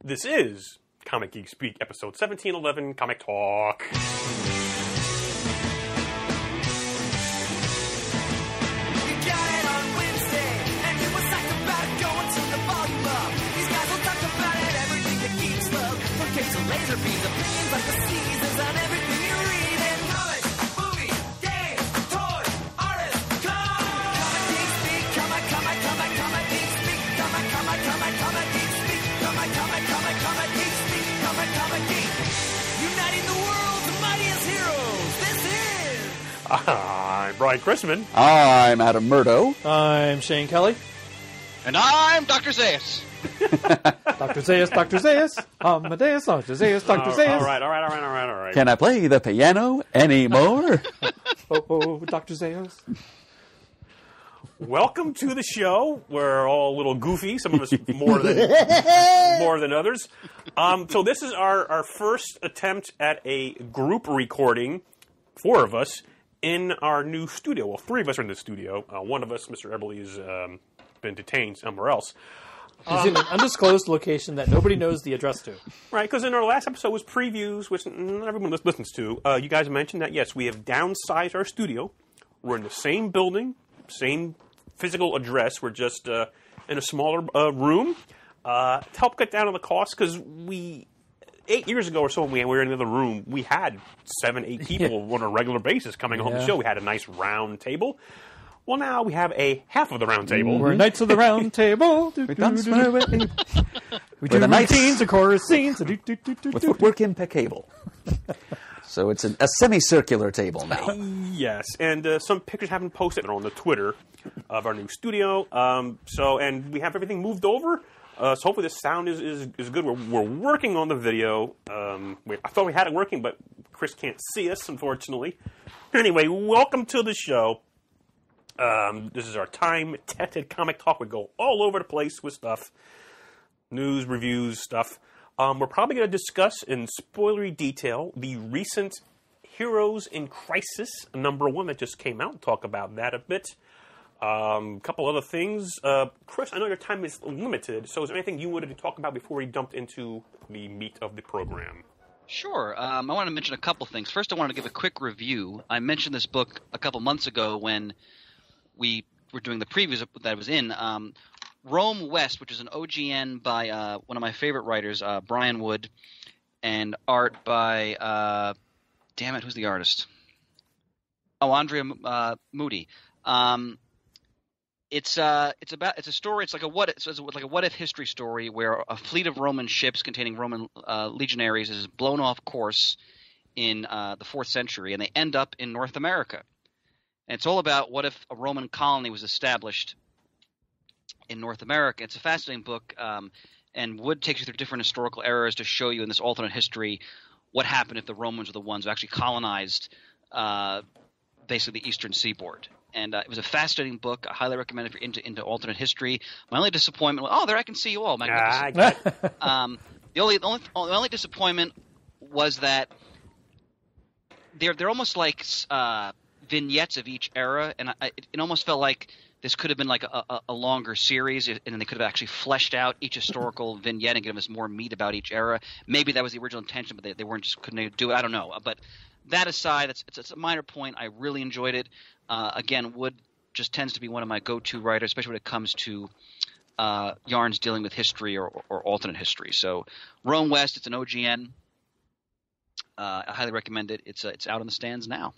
This is Comic Geek Speak, episode 1711, Comic Talk. We got it on Wednesday, and it was like about it going to the volume up. These guys will talk about it, everything that geeks love. From cakes to laser beams, opinions like the seasons on everything you read. And comics, movies, games, toys, artists, Comic Geek Speak, Comic Geek Speak, Comic Geek Speak, Comic Geek Speak, Comic Geek. Uniting the world's mightiest heroes. This is... I'm Brian Chrisman. I'm Adam Murdo. I'm Shane Kelly. And I'm Dr. Zayas. Dr. Zayas. Amadeus, Dr. Zayas, Dr. Zayas. All right. Can I play the piano anymore? Oh, Dr. Zayas. Welcome to the show. We're all a little goofy, some of us more than others. So this is our first attempt at a group recording, four of us, in our new studio. Well, three of us are in the studio. One of us, Mr. Eberly, has been detained somewhere else. He's in an undisclosed location that nobody knows the address to. Right, because in our last episode was previews, which not everyone listens to. You guys mentioned that, yes, we have downsized our studio. We're in the same building, same physical address. We're just in a smaller room to help cut down on the cost, because 8 years ago or so, when we were in the other room, we had 7-8 people on a regular basis coming on the show. We had a nice round table. Well, now we have a half of the round table. We're Knights of the Round Table. We do We do routines and chorus scenes. with footwork impeccable. So it's a semicircular table now. Yes, and some pictures have been posted on the Twitter of our new studio. And we have everything moved over. So hopefully the sound is good. We're working on the video. I thought we had it working, but Chris can't see us, unfortunately. Anyway, welcome to the show. This is our time-tested comic talk. We go all over the place with stuff. News, reviews, stuff. We're probably going to discuss in spoilery detail the recent Heroes in Crisis #1 that just came out, and talk about that a bit. A couple other things. Chris, I know your time is limited, so is there anything you wanted to talk about before we jumped into the meat of the program? Sure. I want to mention a couple things. First, I want to give a quick review. I mentioned this book a couple months ago when we were doing the previews that I was in. Rome West, which is an OGN by one of my favorite writers, Brian Wood, and art by who's the artist? Oh, Andrea Moody. It's a story. It's like a what if history story where a fleet of Roman ships containing Roman legionaries is blown off course in the 4th century, and they end up in North America. And it's all about what if a Roman colony was established in North America. It's a fascinating book, and Wood takes you through different historical eras to show you in this alternate history what happened if the Romans were the ones who actually colonized basically the eastern seaboard. And it was a fascinating book. I highly recommend it if you're into alternate history. My only disappointment was, there I can see you all. Magnificent. The only disappointment was that they're almost like vignettes of each era, and it almost felt like this could have been like a longer series, and then they could have actually fleshed out each historical vignette and given us more meat about each era. Maybe that was the original intention, but they couldn't do it. I don't know. But that aside, it's a minor point. I really enjoyed it. Again, Wood just tends to be one of my go-to writers, especially when it comes to yarns dealing with history or alternate history. So Rome West, it's an OGN. I highly recommend it. It's out on the stands now.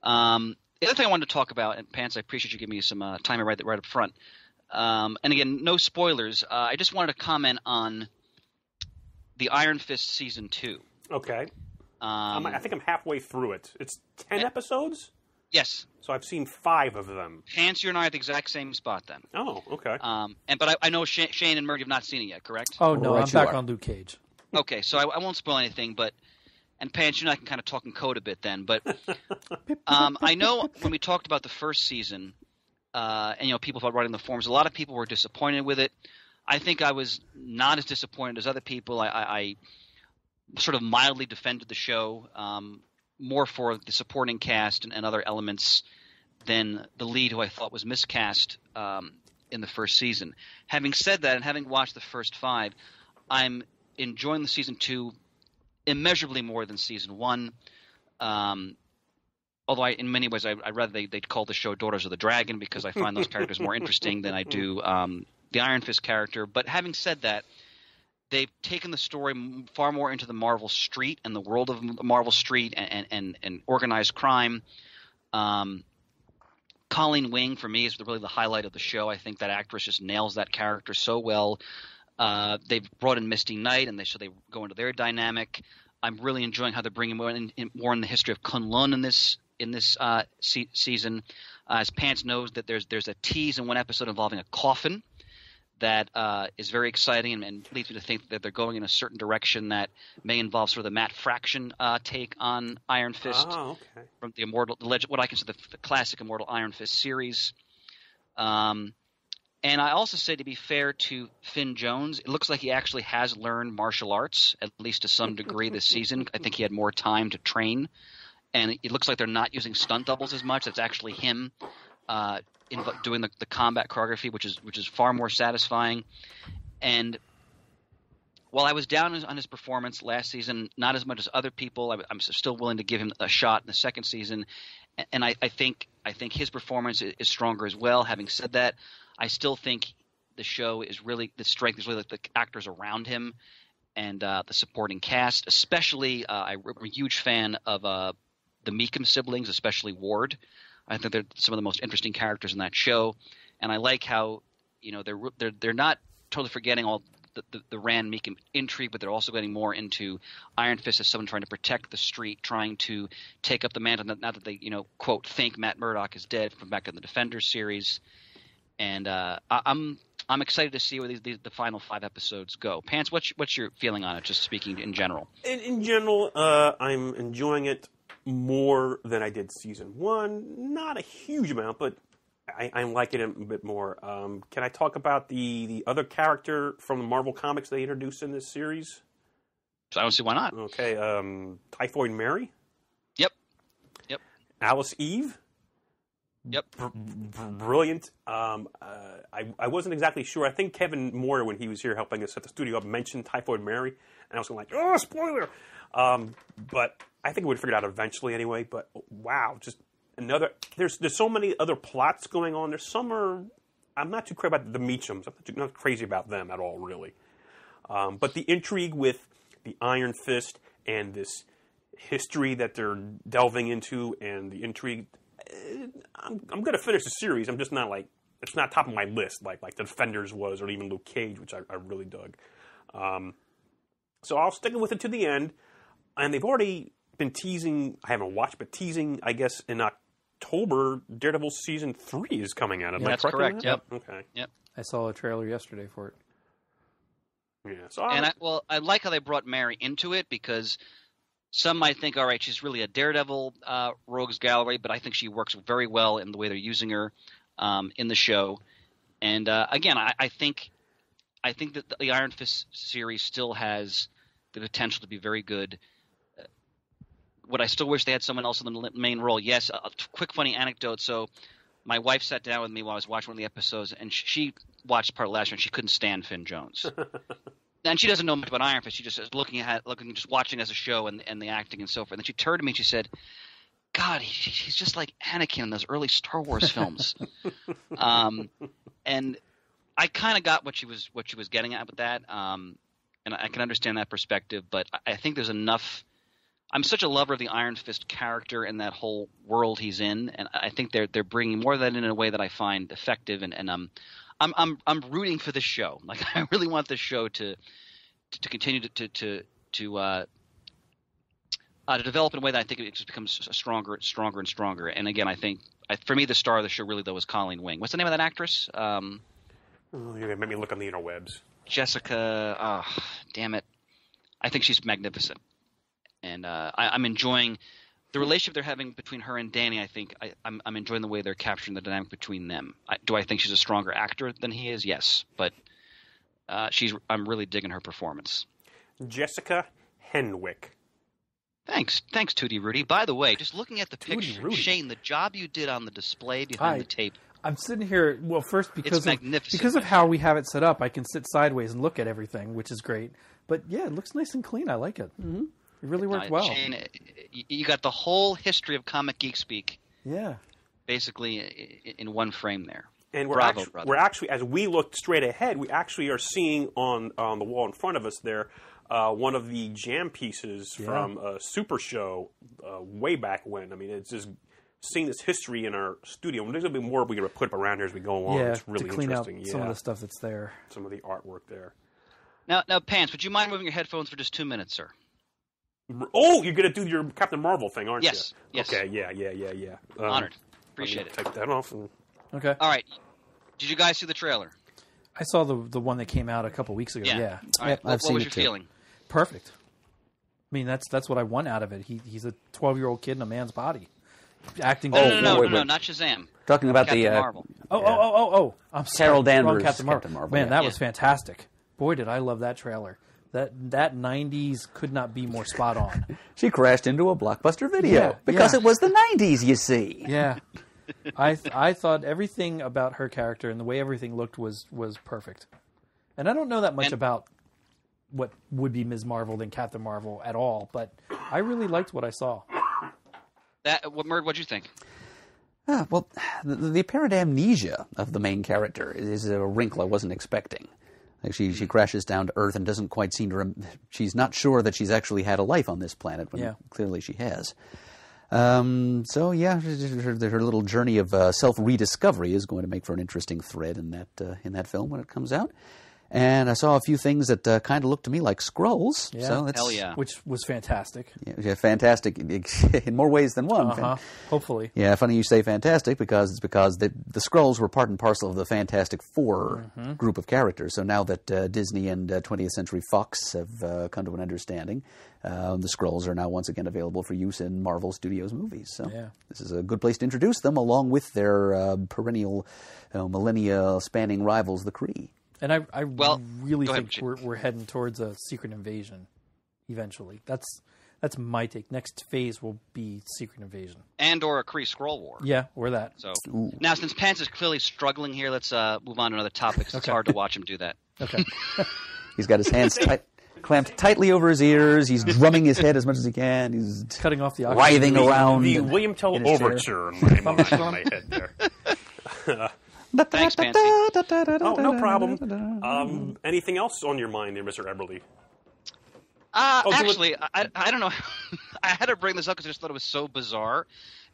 The other thing I wanted to talk about, and Pants, I appreciate you giving me some time right up front. And again, no spoilers. I just wanted to comment on the Iron Fist Season 2. Okay. I think I'm halfway through it. It's 10 episodes? Yes. So I've seen 5 of them. Pants, you and I are at the exact same spot then. Oh, okay. But I know Shane and Murray have not seen it yet, correct? Oh, no, Right, I'm back on Luke Cage. Okay, so I won't spoil anything, and Pants, you and I can kind of talk in code a bit then. But I know when we talked about the first season, and people thought writing the forums, a lot of people were disappointed with it. I think I was not as disappointed as other people. I sort of mildly defended the show, more for the supporting cast and other elements than the lead, who I thought was miscast in the first season. Having said that, and having watched the first 5, I'm enjoying the season 2 immeasurably more than season 1. Although in many ways I'd rather they'd call the show Daughters of the Dragon, because I find those characters more interesting than I do the Iron Fist character. But having said that, they've taken the story far more into the Marvel Street and the world of Marvel Street and organized crime. Colleen Wing, for me, is really the highlight of the show. I think that actress just nails that character so well. They've brought in Misty Knight, and so they go into their dynamic. I'm really enjoying how they're bringing more in the history of Kunlun in this season. As Pants knows, that there's a tease in one episode involving a coffin that is very exciting and leads me to think that they're going in a certain direction that may involve sort of the Matt Fraction take on Iron Fist from the what I consider the classic Immortal Iron Fist series. And I also say, to be fair to Finn Jones, it looks like he actually has learned martial arts, at least to some degree this season. I think he had more time to train. And it looks like they're not using stunt doubles as much. That's actually him doing the combat choreography, which is far more satisfying. And while I was down on his performance last season, not as much as other people, I'm still willing to give him a shot in the second season. And I think his performance is stronger as well. Having said that, I still think the strength is really like the actors around him and the supporting cast. Especially, I'm a huge fan of the Meekum siblings, especially Ward. I think they're some of the most interesting characters in that show, and I like how they're not totally forgetting all the Rand Meekum intrigue, but they're also getting more into Iron Fist as someone trying to protect the street, trying to take up the mantle. Now that they quote think Matt Murdock is dead from back in the Defenders series. And I'm excited to see where the final 5 episodes go. Pants, what's your feeling on it? Just speaking in general. In general, I'm enjoying it more than I did season 1. Not a huge amount, but I'm liking it a bit more. Can I talk about the other character from the Marvel Comics they introduced in this series? So I don't see why not. Okay, Typhoid Mary. Yep. Alice Eve. Yep. Brilliant. I wasn't exactly sure. I think Kevin Moyer, when he was here helping us set the studio up, mentioned Typhoid Mary, and I was going like, oh, spoiler! But I think we would figure it out eventually anyway. But wow, just another. There's so many other plots going on. There's some I'm not too crazy about the Meachums. I'm not crazy about them at all, really. But the intrigue with the Iron Fist and this history that they're delving into, and the intrigue. I'm going to finish the series. I'm just not it's not top of my list like the Defenders was, or even Luke Cage, which I really dug. So I'll stick with it to the end. And they've already been teasing. I haven't watched, but teasing. I guess in October, Daredevil season 3 is coming out. Am I that's correct? Yep. Okay. Yep. I saw a trailer yesterday for it. Yeah. So I like how they brought Mary into it, because some might think, all right, she's really a Daredevil rogues gallery, but I think she works very well in the way they're using her in the show. And again, I think that the Iron Fist series still has the potential to be very good. Would I still wish they had someone else in the main role? Yes. A quick funny anecdote. So my wife sat down with me while I was watching one of the episodes, and she watched part last year, and she couldn't stand Finn Jones. And she doesn't know much about Iron Fist. She just is just watching as a show and the acting and so forth. And then she turned to me and she said, God, he's just like Anakin in those early Star Wars films. And I kind of got what she was getting at with that. And I can understand that perspective, but I think there's enough. I'm such a lover of the Iron Fist character and that whole world he's in, and I think they're bringing more of that in a way that I find effective. And I'm rooting for this show. Like, I really want this show to continue to develop in a way that I think it just becomes stronger and stronger. And again, I think for me, the star of the show really though was Colleen Wing. What's the name of that actress? you're gonna make me look on the interwebs. Jessica. Oh, damn it! I think she's magnificent, and I'm enjoying the relationship they're having between her and Danny. I think I'm enjoying the way they're capturing the dynamic between them. Do I think she's a stronger actor than he is? Yes, but I'm really digging her performance. Jessica Henwick. Thanks, Tootie Rudy. By the way, just looking at the Tootie picture, Rudy. Shane, the job you did on the display behind the tape. I'm sitting here. Well, first because magnificent. of how we have it set up, I can sit sideways and look at everything, which is great. But yeah, it looks nice and clean. I like it. Mm-hmm. It really worked well. Shane, you got the whole history of comic geek speak. Yeah. Basically, in one frame there. And we're actually, as we look straight ahead, we actually are seeing on the wall in front of us there one of the jam pieces from a Super Show way back when. I mean, it's just seeing this history in our studio. There's going to be more we're going to put up around here as we go along. Yeah, it's really to clean interesting. out some of the stuff that's there. Some of the artwork there. Now, Pants, would you mind moving your headphones for just 2 minutes, sir? Oh, you're going to do your Captain Marvel thing, aren't you? Yes. Okay, yeah. Honored. Appreciate it. Take that off. And... Okay. All right. Did you guys see the trailer? I saw the one that came out a couple weeks ago. Yeah. All right. What was your too. feeling? Perfect. I mean, that's what I want out of it. He's a 12-year-old kid in a man's body, acting. No, not Shazam. Talking about Captain the Marvel. Oh! I'm sorry. Carol Danvers, Wrong Captain Marvel. Man, that yeah. was fantastic. Boy, did I love that trailer. That 90s could not be more spot on. She crashed into a Blockbuster video because it was the 90s, you see. Yeah. I thought everything about her character and the way everything looked was perfect. And I don't know that much about what would be Ms. Marvel than Captain Marvel at all, but I really liked what I saw. What'd you think? Well, the apparent amnesia of the main character is a wrinkle I wasn't expecting. Like she crashes down to Earth and doesn't quite seem to. She's not sure that she's actually had a life on this planet when clearly she has. So yeah, her little journey of self-rediscovery is going to make for an interesting thread in that film when it comes out. And I saw a few things that kind of looked to me like Skrulls. Yeah. So that's, Hell yeah. Which was fantastic. Yeah, fantastic in more ways than one. Hopefully. Yeah, funny you say fantastic because the Skrulls were part and parcel of the Fantastic Four group of characters. So now that Disney and 20th Century Fox have come to an understanding, the Skrulls are now once again available for use in Marvel Studios movies. So this is a good place to introduce them along with their perennial millennia-spanning rivals, the Kree. And I really think ahead, we're heading towards a secret invasion eventually. That's my take. Next phase will be secret invasion. And/or a Kree Skrull War. Yeah, or that. So now, since Pants is clearly struggling here, let's move on to another topic. It's hard to watch him do that. Okay. He's got his hands clamped tightly over his ears. He's drumming his head as much as he can. He's cutting off the oxygen. writhing around. The William Tell in his overture in my head there. Thanks, Pansy. Oh, no problem. Anything else on your mind there, Mr. Eberly? Actually, I don't know. I had to bring this up because I just thought it was so bizarre.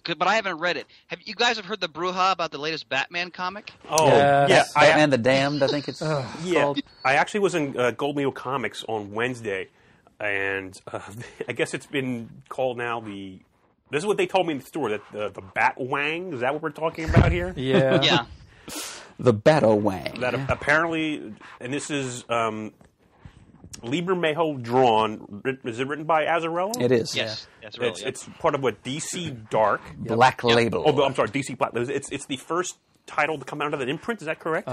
But I haven't read it. Have you guys heard the brouhaha about the latest Batman comic? Oh, yes. yeah. Batman the Damned, I think it's called. I actually was in Gold Needle Comics on Wednesday, and I guess it's been called now the... This is what they told me in the store, that the Bat Wang. Is that what we're talking about here? Yeah. Yeah. The Batowang. That apparently, and this is Lieber Mayo drawn. Is it written by Azzarello? It is. Yes. That's really It's part of what DC Dark. Black Label. Oh, I'm sorry, DC Black. It's the first title to come out of that imprint. Is that correct?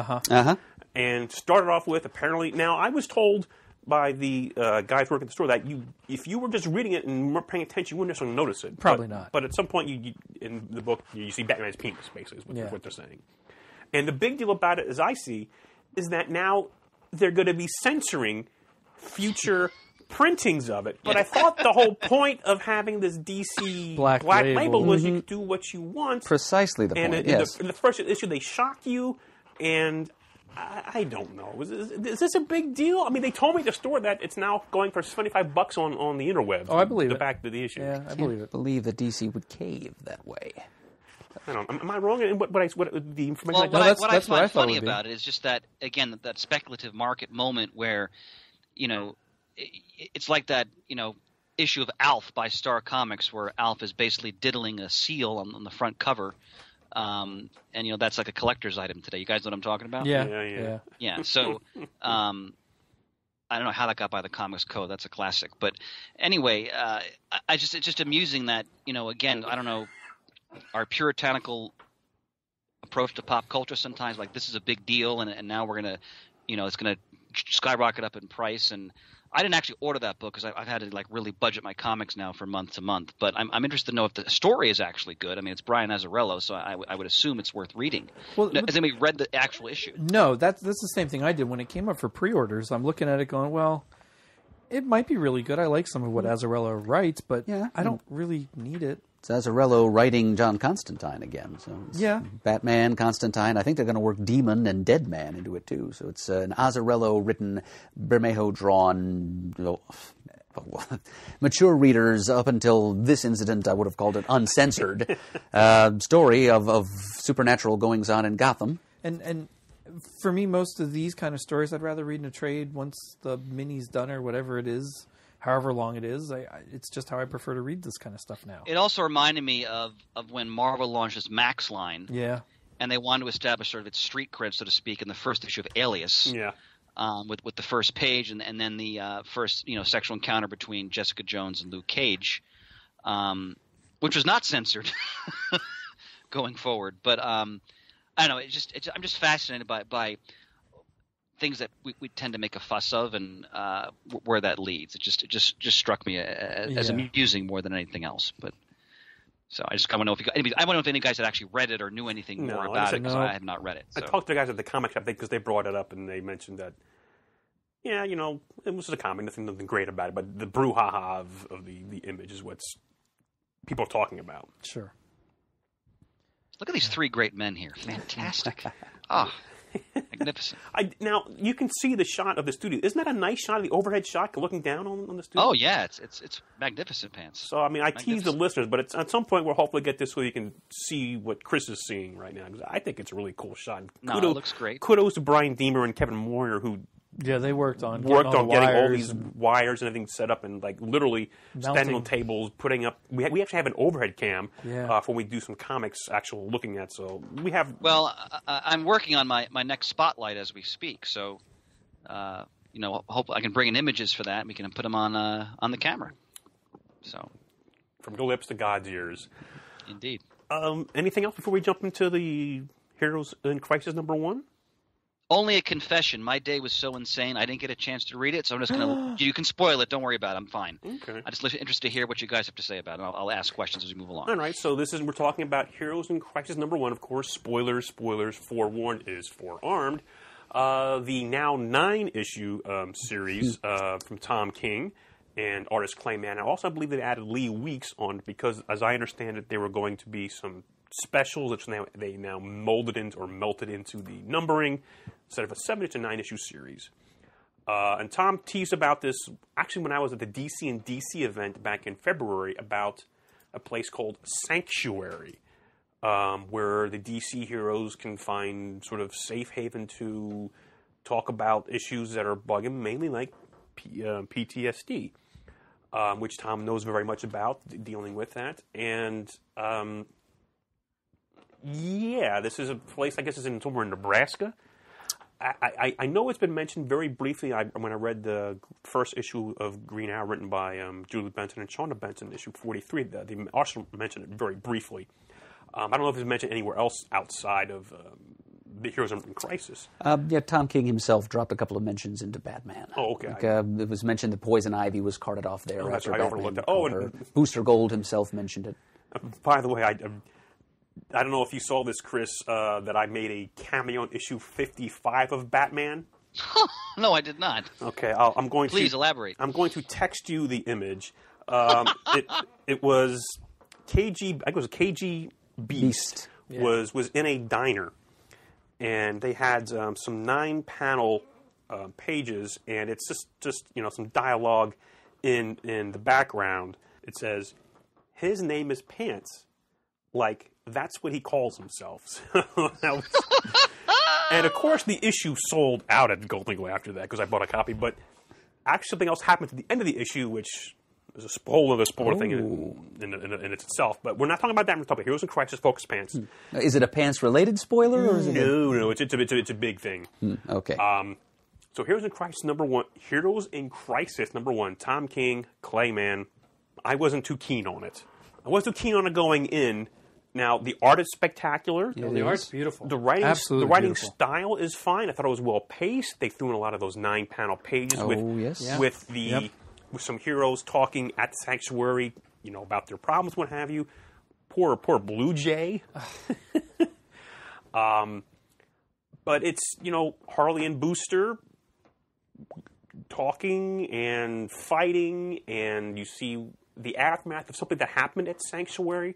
And started off with apparently. Now I was told by the guys working at the store that if you were just reading it and weren't paying attention, you wouldn't necessarily notice it. Probably not. But at some point, you in the book, you see Batman's penis, basically, is what they're saying. And the big deal about it, as I see, is that now they're going to be censoring future printings of it. But I thought the whole point of having this DC Black Label was you could do what you want. Precisely the point, yes. In the first issue, they shock you, and I don't know. Is this a big deal? I mean, they told me at the store that it's now going for $75 on the interwebs. Oh, I believe it. The back of the issue. Yeah, I believe it. Believe that DC would cave that way. I don't know. Am I wrong in what the information Well, I got? what I find funny about it is just that, again, that speculative market moment where, it's like that, issue of Alf by Star Comics where Alf is basically diddling a seal on the front cover. And, that's like a collector's item today. You guys know what I'm talking about? Yeah. Yeah, so I don't know how that got by the Comics Code. That's a classic. But anyway, it's just amusing that, again, I don't know, our puritanical approach to pop culture sometimes, like this is a big deal, and now we're going to, it's going to skyrocket up in price. And I didn't actually order that book because I've had to like really budget my comics now for month to month. But I'm interested to know if the story is actually good. I mean, it's Brian Azzarello, so I would assume it's worth reading. Well, Has anybody read the actual issue? No, that's the same thing I did when it came up for pre-orders. I'm looking at it going, well, it might be really good. I like some of what Azzarello writes, but I don't really need it. It's Azzarello writing John Constantine again. So it's Batman, Constantine. I think they're going to work Demon and Deadman into it too. So it's an Azzarello written, Bermejo drawn. Mature readers, up until this incident, I would have called it uncensored story of supernatural goings on in Gotham. And for me, most of these kind of stories, I'd rather read in a trade once the mini's done or whatever it is. However long it is, it's just how I prefer to read this kind of stuff now. It also reminded me of when Marvel launched its Max line. Yeah. And they wanted to establish sort of its street cred, so to speak, in the first issue of Alias. Yeah. With the first page and then the first sexual encounter between Jessica Jones and Luke Cage, which was not censored going forward. But I don't know. I'm just fascinated by things that we tend to make a fuss of and where that leads. It just struck me as amusing more than anything else. But so I want to know if any guys had actually read it or knew anything more about it because I had not read it. So. I talked to the guys at the comic shop because they brought it up and they mentioned that, it was a comic, nothing great about it, but the brouhaha of the image is what's people are talking about. Sure. Look at these three great men here. Fantastic. Ah. Magnificent. Now, you can see the shot of the studio. Isn't that a nice shot of the overhead shot looking down on the studio? Oh, yeah. It's magnificent pants. So, I mean, I tease the listeners, but at some point we'll hopefully get this so you can see what Chris is seeing right now. Because I think it's a really cool shot. No, it looks great. Kudos to Brian Deemer and Kevin Moyer who they worked on getting all these wires and everything set up and like literally standing on tables, putting up. We actually have an overhead cam for when we do some comics actual looking at. So we have. Well, I'm working on my next spotlight as we speak. So, hope I can bring in images for that. And we can put them on the camera. So, from your lips to God's ears. Indeed. Anything else before we jump into the Heroes in Crisis #1? Only a confession. My day was so insane, I didn't get a chance to read it, so I'm just going to... You can spoil it. Don't worry about it. I'm fine. Okay. I'm just interested to hear what you guys have to say about it, and I'll ask questions as we move along. All right, so we're talking about Heroes in Crisis #1. Of course, spoilers. Forewarned is forearmed. The now 9-issue series from Tom King and artist Clayman. I also believe they added Lee Weeks on because, as I understand it, there were going to be some specials, which they now molded into or melted into the numbering instead of a 7 to 9-issue series. And Tom teased about this actually when I was at the DC and DC event back in February about a place called Sanctuary, where the DC heroes can find sort of safe haven to talk about issues that are bugging them, mainly like PTSD, which Tom knows very much about, dealing with that. And this is a place, I guess it's somewhere in Nebraska. I know it's been mentioned very briefly when I read the first issue of Green Arrow written by Julie Benson and Shauna Benson, issue 43. They also mentioned it very briefly. I don't know if it's mentioned anywhere else outside of the Heroes in Crisis. Tom King himself dropped a couple of mentions into Batman. Oh, okay. It was mentioned that Poison Ivy was carted off there after I Batman. And Booster Gold himself mentioned it. By the way, I don't know if you saw this, Chris, that I made a cameo in issue 55 of Batman. No, I did not. Okay, I'm going to... Please elaborate. I'm going to text you the image. It was KG... I think it was KG Beast. Was in a diner, and they had some 9-panel pages, and it's just some dialogue in the background. It says, "His name is Pants." Like, that's what he calls himself. And, of course, the issue sold out at Golden Eagle after that because I bought a copy. But actually something else happened at the end of the issue, which is a whole other spoiler thing in itself. But we're not talking about that. We're talking about Heroes in Crisis, Focus Pants. Is it a pants-related spoiler? Or is it No, it's a big thing. Okay. So Heroes in Crisis #1. Heroes in Crisis #1. Tom King, Clayman. I wasn't too keen on it. I wasn't too keen on it going in. Now, the art is spectacular. The art's beautiful. The writing, Absolutely the writing beautiful. style is fine. I thought it was well paced. They threw in a lot of those 9-panel pages Oh, yes. Yeah. with the Yep. with some heroes talking at the sanctuary, about their problems, what have you. Poor Blue Jay. But it's Harley and Booster talking and fighting, and you see the aftermath of something that happened at Sanctuary.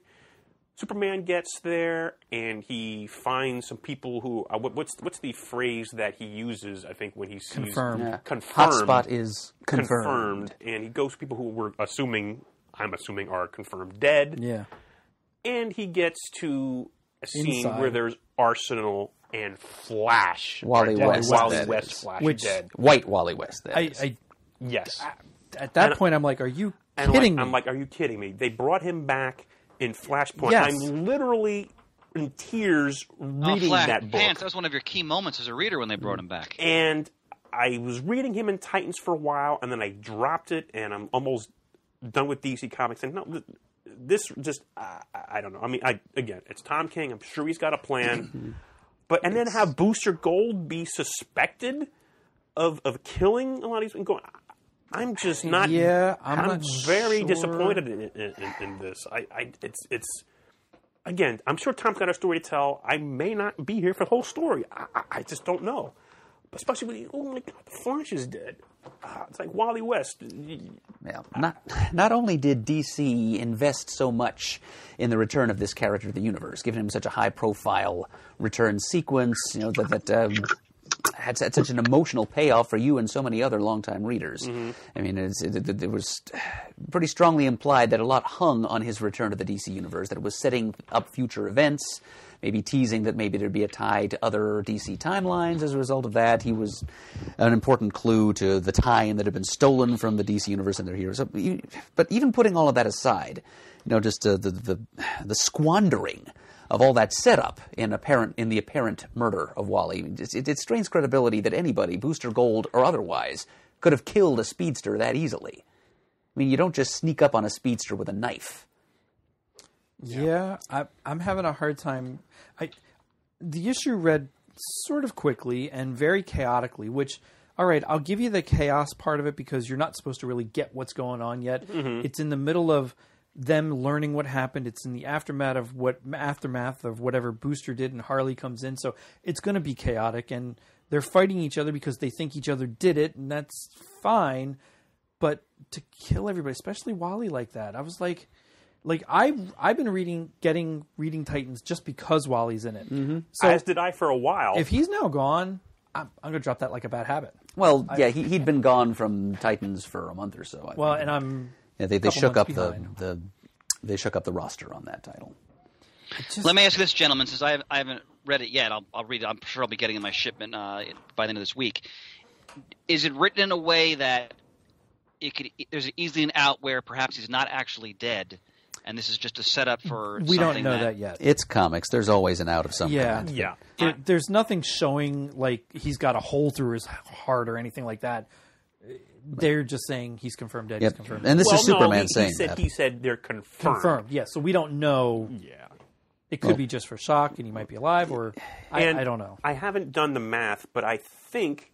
Superman gets there, and he finds some people who... what's the phrase that he uses, I think, when he sees... Confirmed. Yeah. Confirmed. Hotspot is confirmed. And he goes to people who we're I'm assuming are confirmed dead. Yeah. And he gets to a scene Inside. where there's Arsenal and Flash. Wally are dead. West, Wally that West is. Flash Which- dead. White Wally West, that is. Yes. At that And- point, I'm like, are you And kidding I'm me? like, are you kidding me? They brought him back in Flashpoint. Yes. I'm literally in tears reading Flash that book. Pants. That was one of your key moments as a reader when they brought him back. And I was reading him in Titans for a while, and then I dropped it, and I'm almost done with DC Comics. And no, this just, I don't know. I mean, again, it's Tom King. I'm sure he's got a plan. And then have Booster Gold be suspected of killing a lot of these people. I'm just not. Yeah, I'm not very sure. disappointed in this. It's again. I'm sure Tom's got a story to tell. I may not be here for the whole story. I just don't know. Especially when oh my God, the Flash is dead. It's like Wally West. Yeah. Not only did DC invest so much in the return of this character to the universe, giving him such a high-profile return sequence, that had such an emotional payoff for you and so many other longtime readers. Mm-hmm. I mean, it was pretty strongly implied that a lot hung on his return to the DC universe, that it was setting up future events, maybe teasing that maybe there'd be a tie to other DC timelines as a result of that. He was an important clue to the tie-in that had been stolen from the DC universe and their heroes. But even putting all of that aside, just the squandering of all that setup in the apparent murder of Wally, it strains credibility that anybody, Booster Gold or otherwise, could have killed a speedster that easily. I mean, you don't just sneak up on a speedster with a knife. Yeah, I'm having a hard time. The issue read sort of quickly and very chaotically, which, all right, I'll give you the chaos part of it because you're not supposed to really get what's going on yet. Mm-hmm. It's in the middle of them learning what happened. It's in the aftermath of whatever Booster did, and Harley comes in. So it's going to be chaotic, and they're fighting each other because they think each other did it, and that's fine. But to kill everybody, especially Wally like that, I was like I've been reading Titans just because Wally's in it. Mm-hmm. So As did I for a while. if he's now gone, I'm going to drop that like a bad habit. Well, he'd been gone from Titans for a month or so. I think. And I'm they couple shook up months they shook up the roster on that title. Let me ask you this, gentlemen, since I haven't read it yet. I'll read it. I'm sure I'll be getting it in my shipment by the end of this week. Is it written in a way that there's easily an out where perhaps he's not actually dead, and this is just a setup for we something don't know that yet. It's comics. There's always an out of some kind. Yeah. There's nothing showing like he's got a hole through his heart or anything like that. They're just saying he's confirmed dead. Yep. He's confirmed And dead. this is Superman saying that. He said they're confirmed. Confirmed. Yeah. So we don't know. Yeah. It could be just for shock, and he might be alive, or I don't know. I haven't done the math, but I think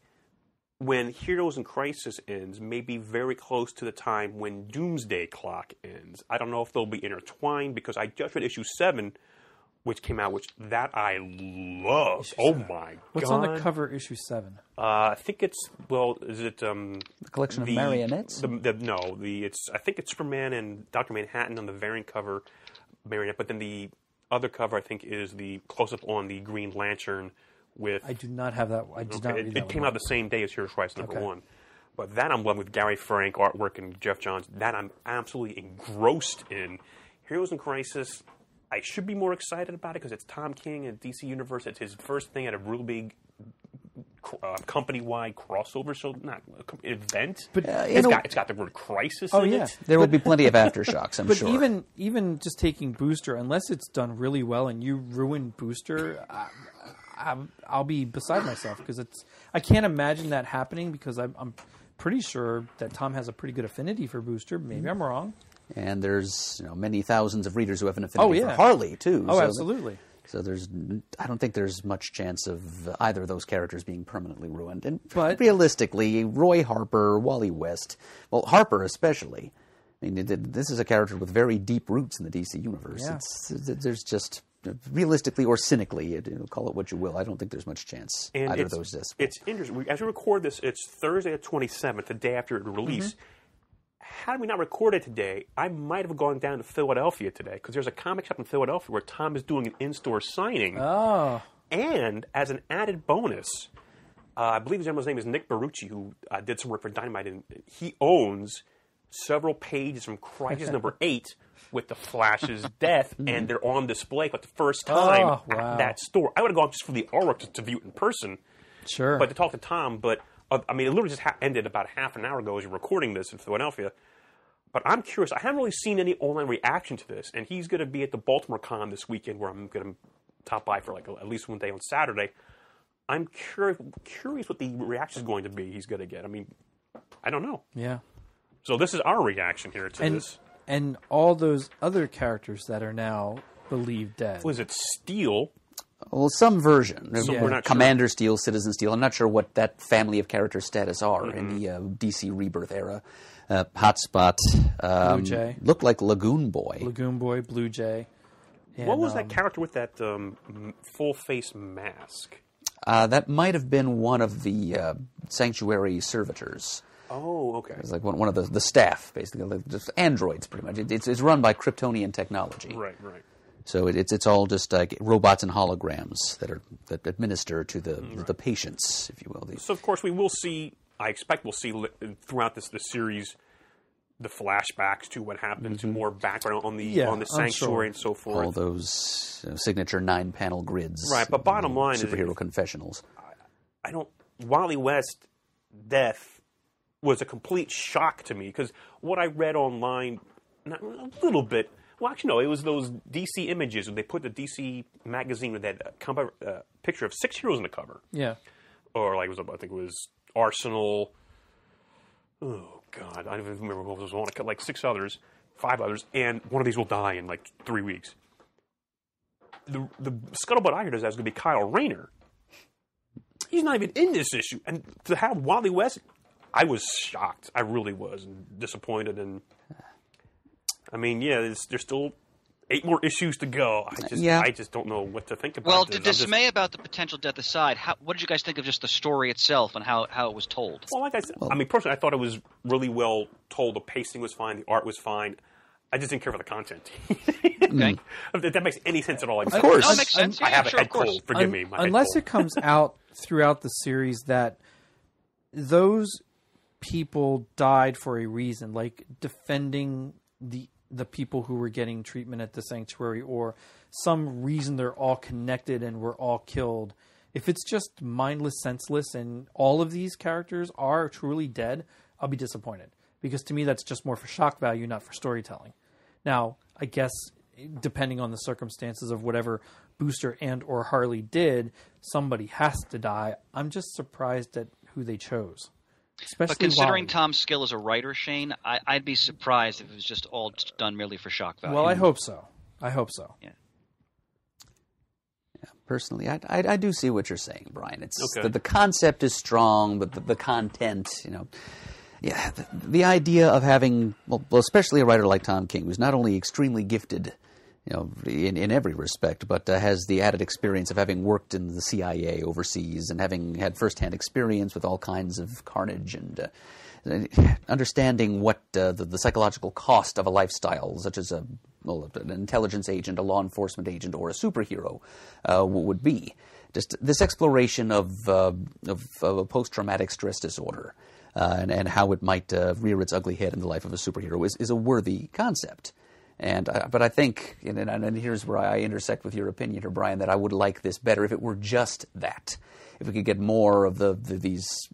when Heroes in Crisis ends, may be very close to the time when Doomsday Clock ends. I don't know if they'll be intertwined because I just read issue 7, which came out, which that I love. Oh my God! What's on the cover, issue 7? I think it's is it The collection of marionettes? I think it's Superman and Dr. Manhattan on the variant cover, marionette. But then the other cover, I think, is the close up on the Green Lantern. I do not have that. I did not read that. It came out the same day as Heroes Crisis number Okay. 1. But that I'm loving with Gary Frank artwork and Jeff Johns. That I'm absolutely engrossed in. Heroes in Crisis, I should be more excited about it because it's Tom King and DC Universe. It's his first thing at a real big company-wide crossover event. But it's got the word crisis in it. There will be plenty of aftershocks, I'm But sure. even just taking Booster, unless it's done really well and you ruin Booster, I'll be beside myself because I can't imagine that happening because I'm pretty sure that Tom has a pretty good affinity for Booster. Maybe I'm wrong. And there's many thousands of readers who have an affinity yeah. for Harley, too. Oh, So absolutely. So I don't think there's much chance of either of those characters being permanently ruined. And But realistically, Roy Harper, Wally West, well, Harper especially. I mean, this is a character with very deep roots in the DC universe. Yeah. There's just realistically or cynically, call it what you will. I don't think there's much chance either of those discs. It's interesting. As we record this, it's Thursday the 27th, the day after it released. Had we not recorded today, I might have gone down to Philadelphia today because there's a comic shop in Philadelphia where Tom is doing an in-store signing. Oh. And as an added bonus, I believe his gentleman's name is Nick Barucci, who did some work for Dynamite, and he owns several pages from Crisis number 8 with the Flash's death, and they're on display for the first time at that store. I would have gone just for the artwork to view it in person. Sure. But to talk to Tom, it literally just ended about half an hour ago as you're recording this in Philadelphia. But I'm curious. I haven't really seen any online reaction to this, and he's going to be at the Baltimore Con this weekend where I'm going to top by for at least one day on Saturday. I'm curious what the reaction is going to be he's going to get. I mean, I don't know. Yeah. So this is our reaction here to this. And all those other characters that are now believed dead. Was it Steel? Well, some version. We're not Commander Steel, Citizen Steel. I'm not sure what that family of character status are in the DC Rebirth era. Hotspot. Blue Jay. Looked like Lagoon Boy. Lagoon Boy, Blue Jay. And, What was that character with that full-face mask? That might have been one of the Sanctuary servitors. Oh, okay. It's like one of the staff, basically, like just androids, pretty much. It's run by Kryptonian technology. Right. So it's all just like robots and holograms that administer to the patients, if you will. So of course we will see. I expect we'll see throughout the series the flashbacks to what happened, to more background on the Sanctuary and so forth. All those signature 9-panel grids. Right, but bottom line is superhero confessionals. Wally West's death was a complete shock to me because what I read online, a little bit. Well, actually, no. It was those DC images. They put the DC magazine with that cover, picture of 6 heroes on the cover. Yeah. Or I think it was Arsenal. Oh God, I don't even remember what was one. Like 6 others, 5 others, and one of these will die in like 3 weeks. The scuttlebutt I heard is that it's going to be Kyle Rayner. He's not even in this issue, and to have Wally West, I was shocked. I really was, and disappointed. And I mean, there's still 8 more issues to go. I just don't know what to think about. Well, this. dismay about the potential death aside, what did you guys think of just the story itself and how it was told? Well, like I said, personally, I thought it was really well told. The pacing was fine. The art was fine. I just didn't care for the content. Okay. If that makes any sense at all. Of course. That makes sense. I have sure, a head of course. cold. Forgive me. My Unless head it comes out throughout the series that those people died for a reason, like defending the people who were getting treatment at the Sanctuary, or some reason they're all connected and were all killed. If it's just mindless, senseless, and all of these characters are truly dead, I'll be disappointed. Because to me, that's just more for shock value, not for storytelling. Now, I guess, depending on the circumstances of whatever Booster and or Harley did, somebody has to die. I'm just surprised at who they chose. Especially But considering Wally. Tom's skill as a writer, Shane, I'd be surprised if it was just all done merely for shock value. Well, I hope so. Yeah. Personally, I do see what you're saying, Brian. It's the concept is strong, but the content, the idea of having, well, especially a writer like Tom King, who's not only extremely gifted, in every respect, but has the added experience of having worked in the CIA overseas and having had firsthand experience with all kinds of carnage and understanding what the psychological cost of a lifestyle, such as an intelligence agent, a law enforcement agent, or a superhero would be. Just this exploration of post-traumatic stress disorder and how it might rear its ugly head in the life of a superhero is a worthy concept. But I think, and here's where I intersect with your opinion here, Brian, that I would like this better if it were just that. If we could get more of these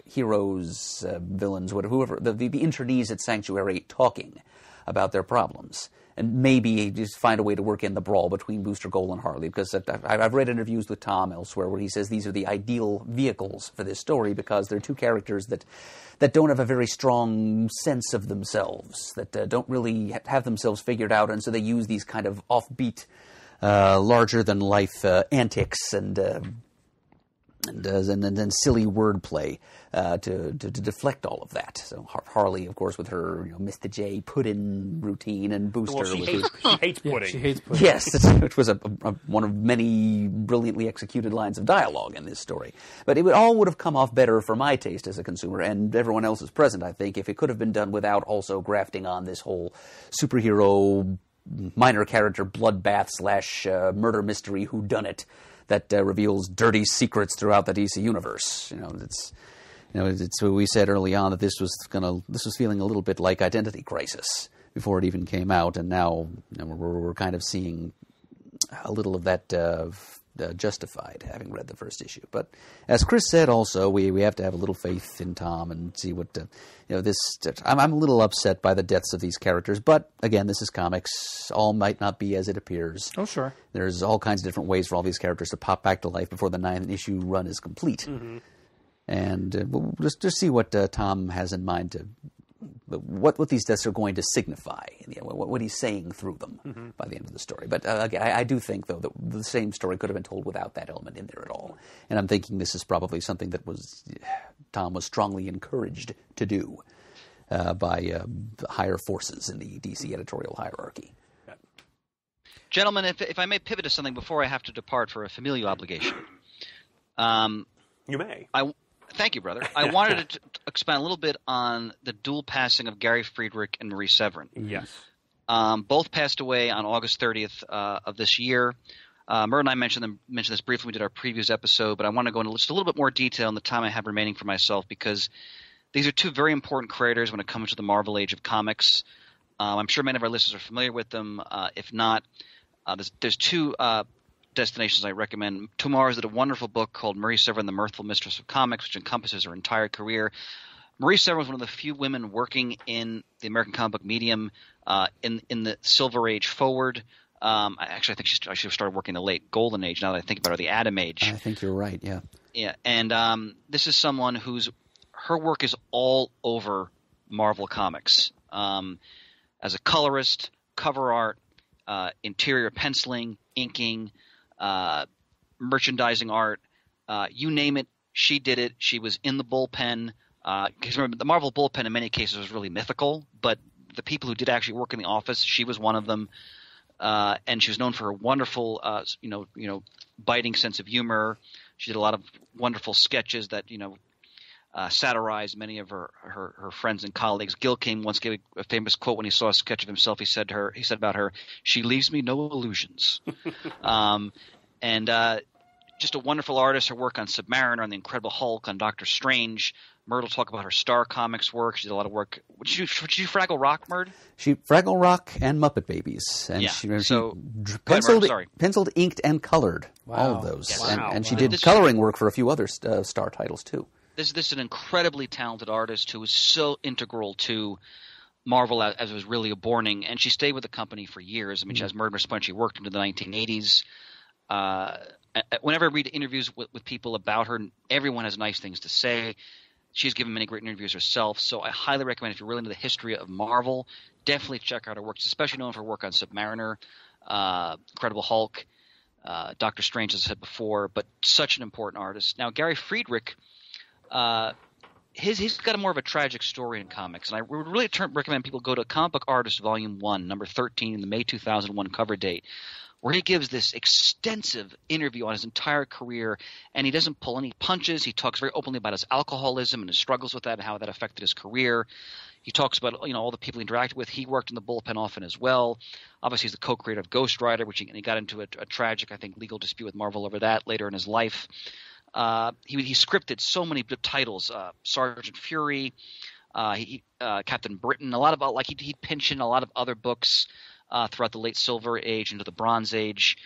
heroes, villains, whoever, the internees at Sanctuary talking about their problems. And maybe just find a way to work in the brawl between Booster Gold and Harley, because I've read interviews with Tom elsewhere where he says these are the ideal vehicles for this story because they're two characters that don't have a very strong sense of themselves, that don't really have themselves figured out, and so they use these kind of offbeat, larger-than-life antics and silly wordplay to deflect all of that. So Harley, of course, with her Mr. J Puddin' routine, and Booster. Well, she with hates, his, she hates pudding. She hates pudding. yes, which was one of many brilliantly executed lines of dialogue in this story. But it all would have come off better for my taste as a consumer and everyone else's present, I think, if it could have been done without also grafting on this whole superhero minor character bloodbath / murder mystery whodunit that reveals dirty secrets throughout the DC universe. It's what we said early on that this was feeling a little bit like Identity Crisis before it even came out, and now we're kind of seeing a little of that justified, having read the first issue. But as Chris said, also we have to have a little faith in Tom and see what this. I'm a little upset by the deaths of these characters, but again, this is comics. All might not be as it appears. Oh, sure. There's all kinds of different ways for all these characters to pop back to life before the 9th issue run is complete. Mm-hmm. And we'll just see what Tom has in mind to what these deaths are going to signify, what he's saying through them by the end of the story. But again, I do think, though, that the same story could have been told without that element in there at all. And I'm thinking this is probably something that Tom was strongly encouraged to do by higher forces in the DC editorial hierarchy. Gentlemen, if I may pivot to something before I have to depart for a familial obligation. You may. Thank you, brother. I wanted to expand a little bit on the dual passing of Gary Friedrich and Marie Severin. Yes. Both passed away on August 30th of this year. Murr and I mentioned this briefly when we did our previous episode, but I want to go into just a little bit more detail in the time I have remaining for myself, because these are two very important creators when it comes to the Marvel Age of Comics. I'm sure many of our listeners are familiar with them. If not, there's two destinations I recommend. Tomorrow's did a wonderful book called Marie Severin, the Mirthful Mistress of Comics, which encompasses her entire career. Marie Severin was one of the few women working in the American comic book medium in the Silver Age forward. I think she started working in the late Golden Age. Now that I think about her, the Atom Age. I think you're right. Yeah. Yeah, and this is someone her work is all over Marvel Comics. As a colorist, cover art, interior penciling, inking, merchandising art, you name it, she did it. She was in the bullpen. Because remember, the Marvel bullpen in many cases was really mythical, but the people who did actually work in the office, she was one of them. And she was known for her wonderful, biting sense of humor. She did a lot of wonderful sketches that satirized many of her friends and colleagues. Gil Kane once gave a famous quote when he saw a sketch of himself. He said about her, "She leaves me no illusions." And just a wonderful artist. Her work on Submariner, on the Incredible Hulk, on Doctor Strange. Myrtle talk about her Star Comics work. She did a lot of work. Did she do Fraggle Rock, Myrd? She Fraggle Rock and Muppet Babies, and yeah. she penciled, inked, and colored all of those. Yes. And she did coloring work for a few other Star titles too. This is an incredibly talented artist who was so integral to Marvel as it was really borning, and she stayed with the company for years. I mean, as Murd response, she worked into the 1980s. Whenever I read interviews with people about her, everyone has nice things to say. She's given many great interviews herself, so I highly recommend, if you're really into the history of Marvel, definitely check out her work, especially known for her work on Submariner, Incredible Hulk, Doctor Strange, as I said before, but such an important artist. Now, Gary Friedrich, he's got more of a tragic story in comics, and I would really recommend people go to Comic Book Artist Volume 1, number 13, in the May 2001 cover date, where he gives this extensive interview on his entire career, and he doesn't pull any punches. He talks very openly about his alcoholism and his struggles with that and how that affected his career. He talks about all the people he interacted with. He worked in the bullpen often as well. Obviously, he's the co-creator of Ghost Rider, which he got into a tragic, I think, legal dispute with Marvel over that later in his life. He scripted so many titles, Sergeant Fury, Captain Britain, a lot of he pinched in a lot of other books throughout the late Silver Age into the Bronze Age.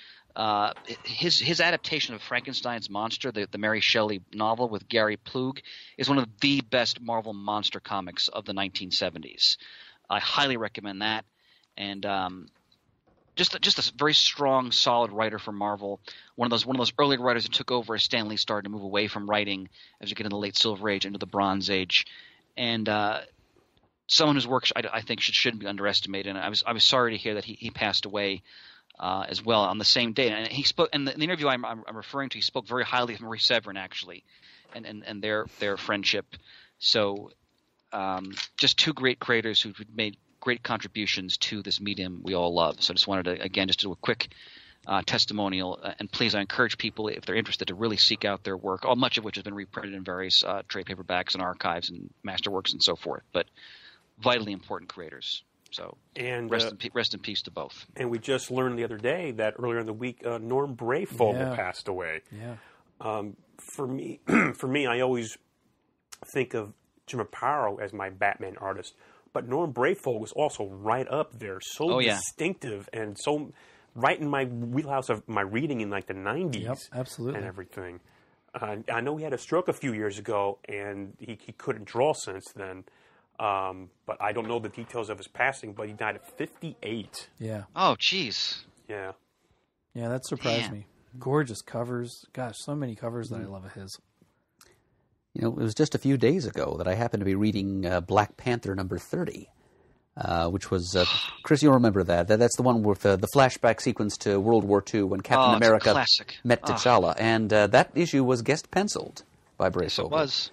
His adaptation of Frankenstein's monster, the Mary Shelley novel with Gary Plug, is one of the best Marvel monster comics of the 1970s. I highly recommend that. And just a very strong, solid writer for Marvel. One of those early writers who took over as Stan Lee started to move away from writing as you get in the late Silver Age into the Bronze Age, and someone whose work I think shouldn't be underestimated. And I was sorry to hear that he passed away as well on the same day. And he spoke in the interview I'm referring to. He spoke very highly of Marie Severin actually, and their friendship. So just two great creators who made great contributions to this medium we all love. So I just wanted to, again, just do a quick testimonial. And please, I encourage people, if they're interested, to really seek out their work, much of which has been reprinted in various trade paperbacks and archives and masterworks and so forth. But vitally important creators. So rest in peace to both. And we just learned the other day that earlier in the week, Norm Breyfogle passed away. Yeah. For me, I always think of Jim Aparo as my Batman artist. But Norm Breyfogle was also right up there, so distinctive and so right in my wheelhouse of my reading in like the 90s. Yep, absolutely. And everything. I know he had a stroke a few years ago, and he couldn't draw since then. But I don't know the details of his passing, but he died at 58. Yeah. Oh, jeez. Yeah. Yeah, that surprised me. Gorgeous covers. Gosh, so many covers that I love of his. You know, it was just a few days ago that I happened to be reading Black Panther number 30, which was, Chris, you'll remember that. That's the one with the flashback sequence to World War II when Captain America met T'Challa. And that issue was guest penciled by Breyfogle. Yes, it was.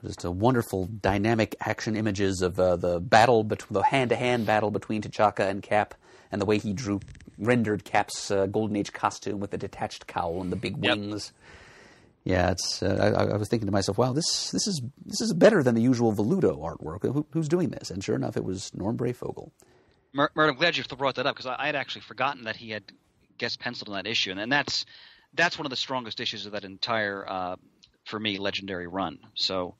Just a wonderful, dynamic action images of the battle, the hand-to-hand battle between T'Chaka and Cap, and the way he rendered Cap's Golden Age costume with the detached cowl and the big wings. Yeah, it's. I was thinking to myself, wow, this is better than the usual Voluto artwork. Who's doing this? And sure enough, it was Norm Breyfogle. Mert, I'm glad you brought that up because I had actually forgotten that he had guest penciled in that issue, and that's one of the strongest issues of that entire, for me, legendary run. So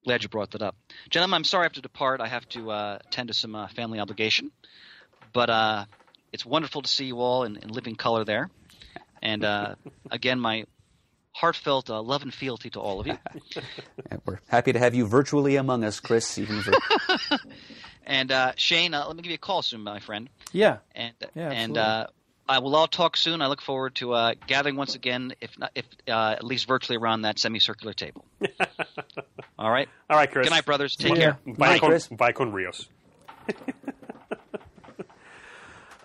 glad you brought that up, gentlemen. I'm sorry I have to depart. I have to tend to some family obligation, but it's wonderful to see you all in living color there, and again, my heartfelt love and fealty to all of you. We're happy to have you virtually among us, Chris. Even and Shane, let me give you a call soon, my friend. Yeah. And I will all talk soon. I look forward to gathering once again, if at least virtually around that semicircular table. All right. All right, Chris. Good night, brothers. Take care. Bye, Chris. Bye, con Rios.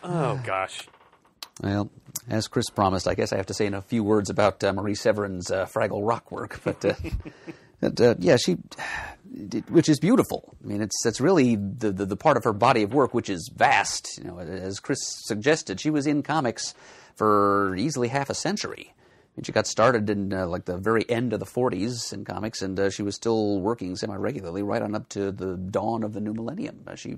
Oh gosh. Well, as Chris promised, I guess I have to say a few words about Marie Severin's Fraggle Rock work, but which is beautiful. I mean, it's really the part of her body of work which is vast. You know, as Chris suggested, she was in comics for easily half a century. I mean, she got started in like the very end of the 40s in comics, and she was still working semi-regularly right on up to the dawn of the new millennium. She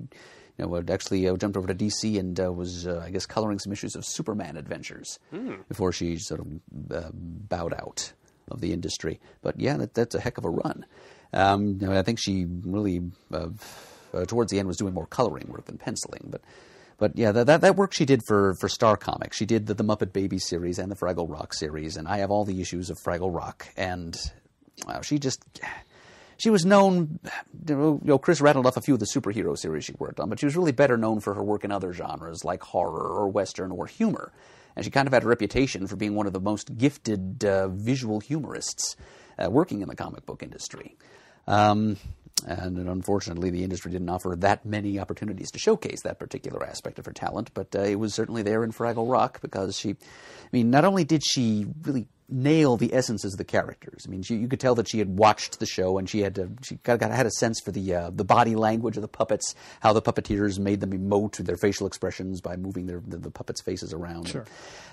actually jumped over to DC and was, I guess, coloring some issues of Superman adventures before she sort of bowed out of the industry. But yeah, that's a heck of a run. I think she really, towards the end, was doing more coloring work than penciling. But yeah, that work she did for Star Comics. She did the Muppet Baby series and the Fraggle Rock series, and I have all the issues of Fraggle Rock. And wow, she was known, Chris rattled off a few of the superhero series she worked on, but she was really better known for her work in other genres like horror or Western or humor. And she kind of had a reputation for being one of the most gifted visual humorists working in the comic book industry. And unfortunately, the industry didn't offer that many opportunities to showcase that particular aspect of her talent, but it was certainly there in Fraggle Rock because not only did she really nail the essences of the characters. I mean, you could tell that she had watched the show and she had a sense for the body language of the puppets, how the puppeteers made them emote their facial expressions by moving the puppets' faces around. Sure.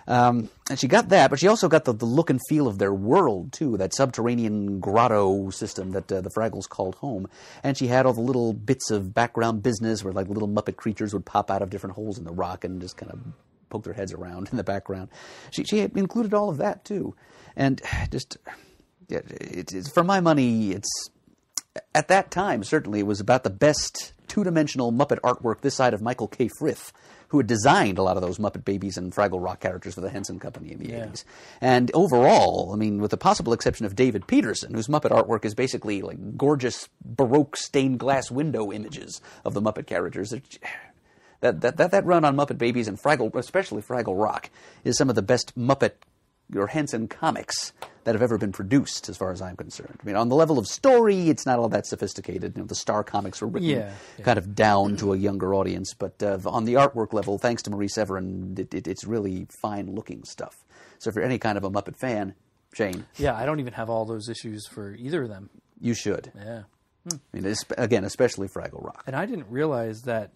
And she got that, but she also got the look and feel of their world too, that subterranean grotto system that the Fraggles called home. And she had all the little bits of background business where like little Muppet creatures would pop out of different holes in the rock and just kind of poke their heads around in the background. She included all of that too, and just it's for my money, it's at that time certainly it was about the best two-dimensional Muppet artwork this side of Michael K. Frith, who had designed a lot of those Muppet Babies and Fraggle Rock characters for the Henson Company in the 80s. And overall, I mean, with the possible exception of David Peterson, whose Muppet artwork is basically like gorgeous Baroque stained glass window images of the Muppet characters, that run on Muppet Babies and Fraggle, especially Fraggle Rock, is some of the best Muppet or Henson comics that have ever been produced, as far as I'm concerned. I mean, on the level of story, it's not all that sophisticated. You know, the Star comics were written kind of down to a younger audience, but on the artwork level, thanks to Marie Severin, it's really fine-looking stuff. So if you're any kind of a Muppet fan, Shane. Yeah, I don't even have all those issues for either of them. You should. Yeah. I mean, again, especially Fraggle Rock. And I didn't realize that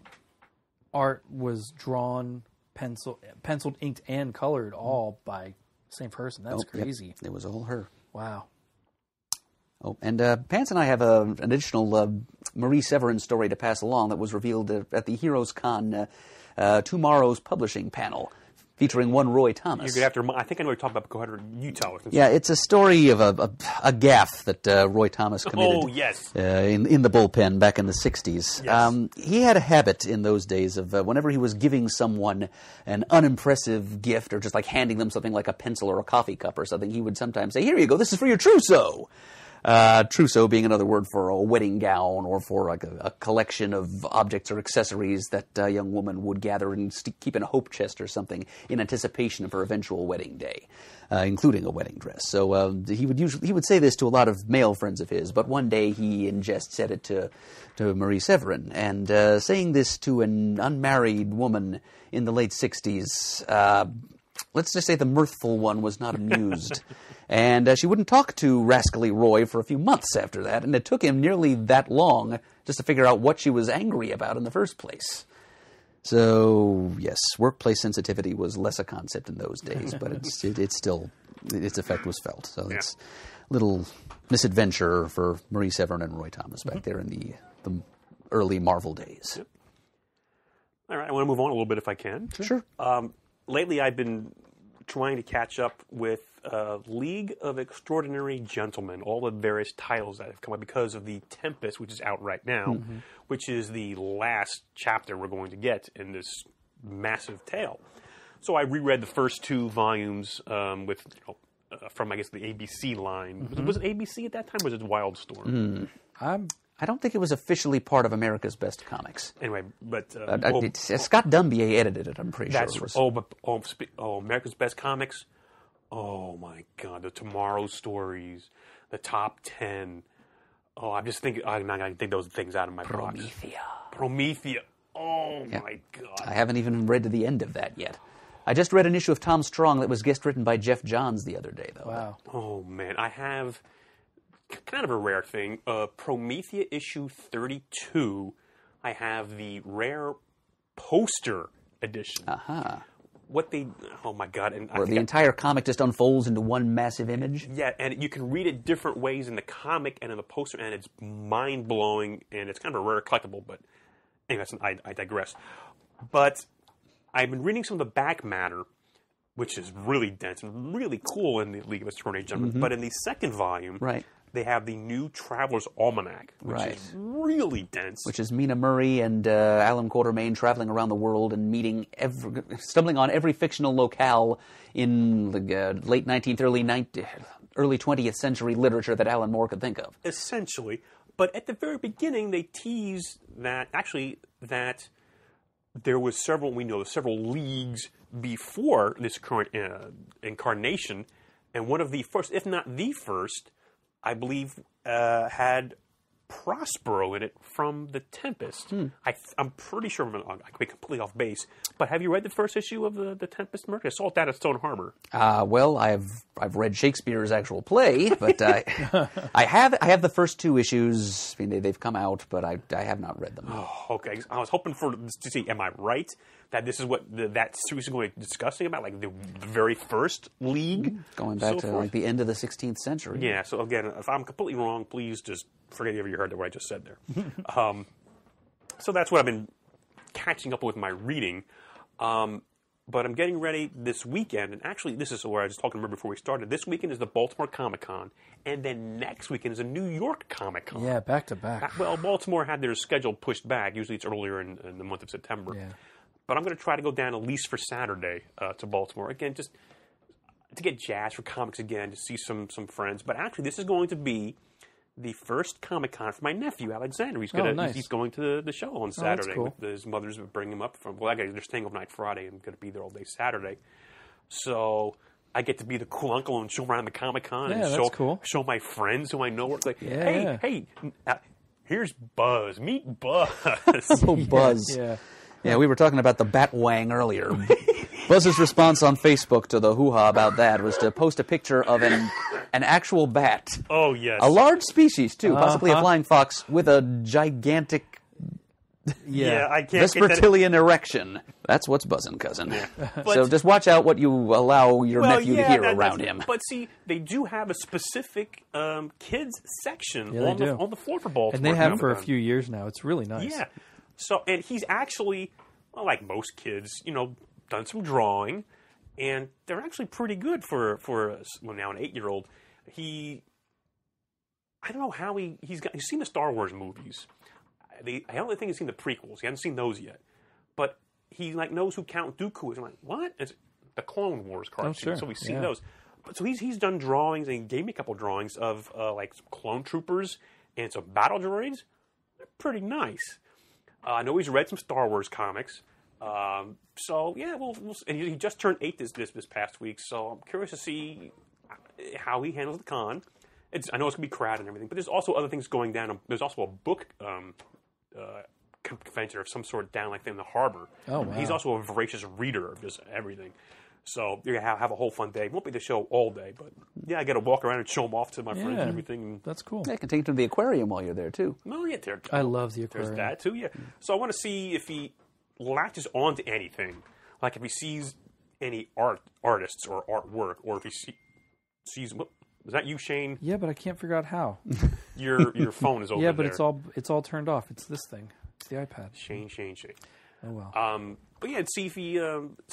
art was drawn, penciled, inked, and colored all by same person. That's crazy. Yep. It was all her. Wow. Oh, and Pants and I have an additional Marie Severin story to pass along that was revealed at the Heroes Con Tomorrow's publishing panel, featuring one Roy Thomas. You're gonna have to. I think I know what you're talking about. Go ahead, you tell us. Yeah, it's a story of a gaffe that Roy Thomas committed. Oh, yes. In the bullpen back in the 60s. Yes. He had a habit in those days of whenever he was giving someone an unimpressive gift or just like handing them something like a pencil or a coffee cup or something, he would sometimes say, "Here you go, this is for your trousseau." Trousseau being another word for a wedding gown or for like a collection of objects or accessories that a young woman would gather and keep in a hope chest or something in anticipation of her eventual wedding day, including a wedding dress. So he would say this to a lot of male friends of his, but one day he in jest said it to Marie Severin, and saying this to an unmarried woman in the late 60s, let's just say the mirthful one was not amused. And she wouldn't talk to rascally Roy for a few months after that, and it took him nearly that long just to figure out what she was angry about in the first place. So, yes, workplace sensitivity was less a concept in those days, but it's still, its effect was felt. So it's a little misadventure for Marie Severin and Roy Thomas back there in the early Marvel days. Yep. All right, I want to move on a little bit if I can. Sure. Lately, I've been trying to catch up with League of Extraordinary Gentlemen, all the various titles that have come out because of the Tempest, which is out right now, which is the last chapter we're going to get in this massive tale. So I reread the first two volumes with from, I guess, the ABC line. Was it ABC at that time, or was it Wildstorm? I don't think it was officially part of America's Best Comics. Anyway, but... Scott Dumbier edited it, I'm pretty sure. That's America's Best Comics. Oh, my God. The Tomorrow Stories. The Top 10. Oh, I'm just thinking... I'm not going to take those things out of my box. Promethea. Oh, my God. I haven't even read to the end of that yet. I just read an issue of Tom Strong that was guest written by Jeff Johns the other day, though. Wow. Oh, man. I have... kind of a rare thing. Promethea issue 32. I have the rare poster edition. Oh my God! And where the entire comic just unfolds into one massive image. Yeah, and you can read it different ways in the comic and in the poster, and it's mind blowing. And it's kind of a rare collectible. But anyway, I digress. But I've been reading some of the back matter, which is really dense and really cool in the League of Extraordinary Gentlemen. But in the second volume, they have the new Traveler's Almanac, which is really dense. Which is Mina Murray and Alan Quatermain traveling around the world and stumbling on every fictional locale in the late 19th, early 20th century literature that Alan Moore could think of. Essentially. But at the very beginning, they tease that there was several leagues before this current incarnation, and one of the first, if not the first, I believe, had Prospero in it from the Tempest. I'm pretty sure I could be completely off base. But have you read the first issue of the Tempest Mercury? I saw that at Stone Harbor. Well, I've read Shakespeare's actual play, but I have the first two issues. I mean, they've come out, but I have not read them. Oh, okay. I was hoping to see, am I right, that this is what that series is going to be discussing about, like the very first league? Going back to like the end of the 16th century. Yeah, so again, if I'm completely wrong, please just forget you heard what I just said there. So that's what I've been catching up with my reading. But I'm getting ready this weekend, and actually this is where I was talking to her before we started. This weekend is the Baltimore Comic-Con, and then next weekend is a New York Comic-Con. Yeah, back to back. Well, Baltimore had their schedule pushed back. Usually it's earlier in the month of September. Yeah. But I'm going to try to go down at least for Saturday to Baltimore. Again, just to get jazzed for comics again, to see some friends. But actually, this is going to be the first Comic-Con for my nephew, Alexander. He's going to the show on Saturday. That's cool. His mother's bringing him up from, they're staying overnight Friday and going to be there all day Saturday. So I get to be the cool uncle and show around the Comic-Con and show my friends who I know. Like, hey, here's Buzz. Meet Buzz. Oh, Buzz. Yeah, we were talking about the bat wang earlier. Buzz's response on Facebook to the hoo-ha about that was to post a picture of an actual bat. Oh, yes. A large species, too, possibly a flying fox, with a gigantic I can't Vespertilian erection. That's what's buzzing, cousin. Yeah. So just watch out what you allow your nephew to hear around him. But see, they do have a specific kids section on the floor for Baltimore. And they have for a few years now. It's really nice. Yeah. So, and he's actually, like most kids, done some drawing, and they're actually pretty good for now an 8-year-old. I don't know how he's seen the Star Wars movies. I only think he's seen the prequels. He hasn't seen those yet. But he knows who Count Dooku is. I'm like, what? It's the Clone Wars cartoon. Oh, sure. So we've seen those. But so he's done drawings, and he gave me a couple drawings of like some clone troopers and some battle droids. They're pretty nice. I know he's read some Star Wars comics. So yeah, we'll and he just turned 8 this past week. So I'm curious to see how he handles the con. I know it's gonna be crowded and everything, but there's also other things going down. There's also a book convention of some sort down in the harbor. Oh, wow. He's also a voracious reader of just everything. So you're gonna have a whole fun day. It won't be the show all day, but yeah, I got to walk around and show them off to my friends and everything. That's cool. Yeah, you can take him to the aquarium while you're there too. No, yeah, I love the aquarium. There's that too. Yeah. So I want to see if he latches onto anything, like if he sees any artists or artwork, or if he sees. Is that you, Shane? Yeah, but I can't figure out how. Your phone is over there. Yeah, but it's all turned off. It's this thing. It's the iPad. Shane. Oh well. But yeah, and see if he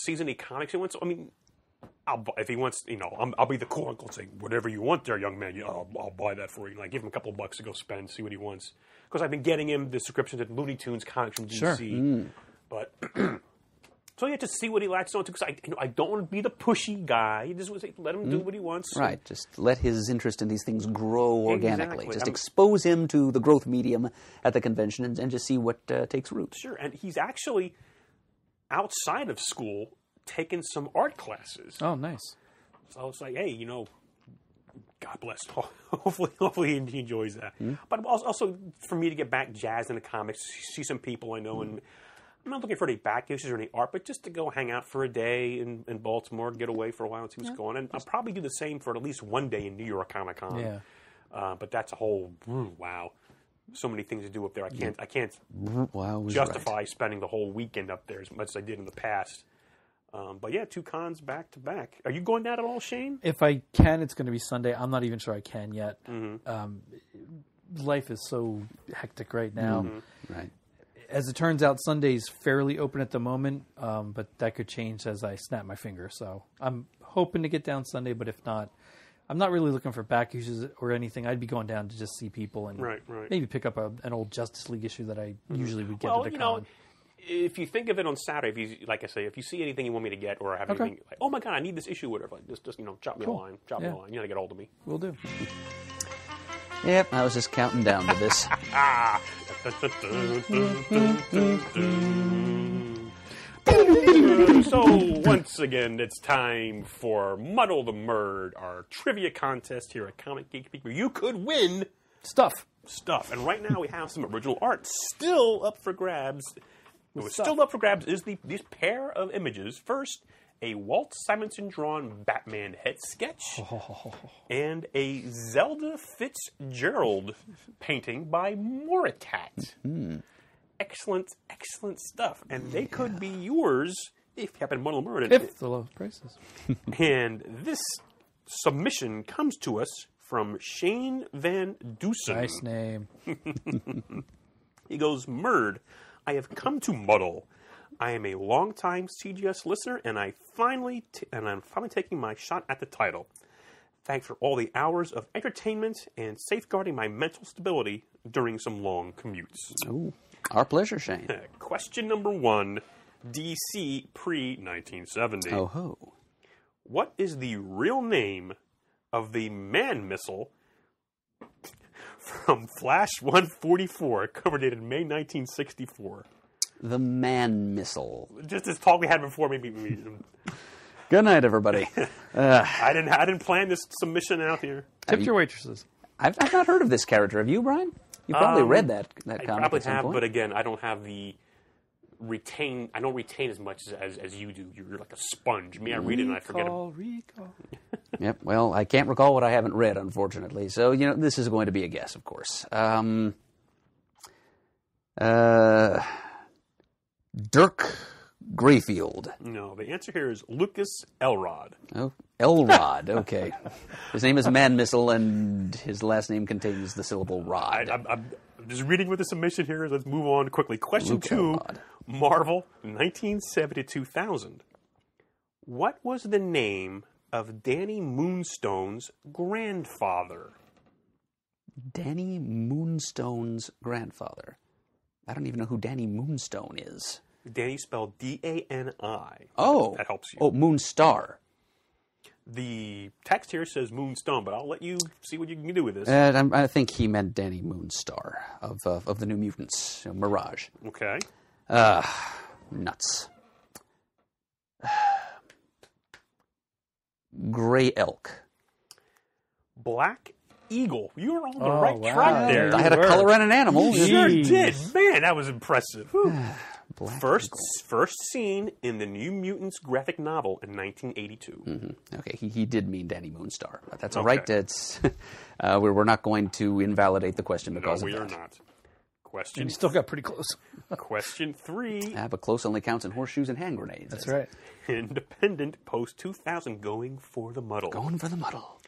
sees any comics he wants. I mean, if he wants, I'll be the cool uncle and say, whatever you want there, young man, I'll buy that for you. Give him a couple of bucks to go spend, see what he wants. Because I've been getting him the subscription to Looney Tunes comics from DC. Sure. But so yeah, just see what he latches on to. Because I don't want to be the pushy guy. Just want to let him do what he wants. Right. Just let his interest in these things grow organically. Exactly. Just expose him to the growth medium at the convention and just see what takes root. Sure. And he's actually outside of school taking some art classes. Oh, nice. So it's like, hey, God bless. Hopefully he enjoys that. But also for me to get back jazzed in the comics, see some people I know, and I'm not looking for any back issues or any art, but just to go hang out for a day in Baltimore, get away for a while and see what's going on. And I'll probably do the same for at least one day in New York Comic-Con. Yeah. But that's a whole wow. So many things to do up there. I can't Wow, justify spending the whole weekend up there as much as I did in the past. But yeah, 2 cons back to back. Are you going down at all, Shane? If I can, it's going to be Sunday. I'm not even sure I can yet. Life is so hectic right now. Right. As it turns out, Sunday's fairly open at the moment, but that could change as I snap my finger. So I'm hoping to get down Sunday, but if not, I'm not really looking for back issues or anything. I'd be going down to just see people and maybe pick up an old Justice League issue that I usually would get at the con. If you think of it on Saturday, if you see anything you want me to get or have anything like, oh my God, I need this issue, whatever, just drop me a line, me a line. You know, to get hold of me. Will do. Yep, I was just counting down to this. So once again, it's time for Muddle the Murd, our trivia contest here at Comic Geek Speak, where you could win Stuff. And right now we have some original art still up for grabs. What's still up for grabs is this pair of images. First, a Walt Simonson drawn Batman head sketch, and a Zelda Fitzgerald painting by Moritat. Excellent stuff. And they could be yours if you happen to muddle murder. If the lowest prices. And this submission comes to us from Shane Van Dusen. Nice name. He goes, Murd, I have come to muddle. I am a longtime CGS listener, and I'm finally taking my shot at the title. Thanks for all the hours of entertainment and safeguarding my mental stability during some long commutes. Ooh, our pleasure, Shane. Question number 1. DC pre-1970. Oh ho. What is the real name of the man missile from Flash 144, cover dated May 1964? The man missile. Just this talk we had before, maybe. Good night, everybody. I didn't plan this submission out here. Tip your waitresses. I've not heard of this character. Have you, Brian? You probably read that I comic probably at some have, point. but again, I don't have the retain. I don't retain as much as you do. You're like a sponge. Me, I read it and I forget it. Recall. Yep. Well, I can't recall what I haven't read, unfortunately. So, this is going to be a guess, of course. Dirk Grayfield. No, the answer here is Lucas Elrod. Oh, Elrod. Okay. His name is Man Missile, and his last name contains the syllable rod. I'm just reading what the submission here is. Let's move on quickly. Question Luke 2, Elrod. Marvel, 1970 to 2000. What was the name of Danny Moonstone's grandfather? Danny Moonstone's grandfather. I don't even know who Danny Moonstone is. Danny spelled D-A-N-I. Oh. That helps you. Oh, Moonstar. The text here says Moonstone, but I'll let you see what you can do with this. I think he meant Danny Moonstar of the New Mutants, Mirage. Okay. Nuts. Gray Elk. Black Eagle. You were on the Oh, right wow. track there. I had a color and an animal. You sure Jeez. did. Man, that was impressive. Whew. Black First Eagle. seen in the New Mutants graphic novel in 1982. Okay, he did mean Danny Moonstar. But that's all Okay. right. It's, we're not going to invalidate the question No, because we of are that. not. Question And you still got pretty close. Question 3. But close only counts in horseshoes and hand grenades. That's right. Independent post 2000 going for the muddle. Going for the muddle.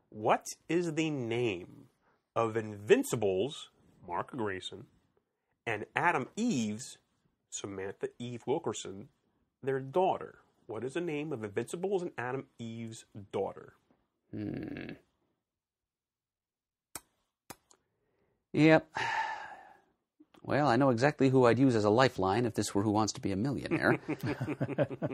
What is the name of Invincible's Mark Grayson and Adam Eve's Samantha Eve Wilkerson, their daughter? What is the name of Invincible's and Adam Eve's daughter? Yep. Well, I know exactly who I'd use as a lifeline if this were Who Wants to Be a Millionaire.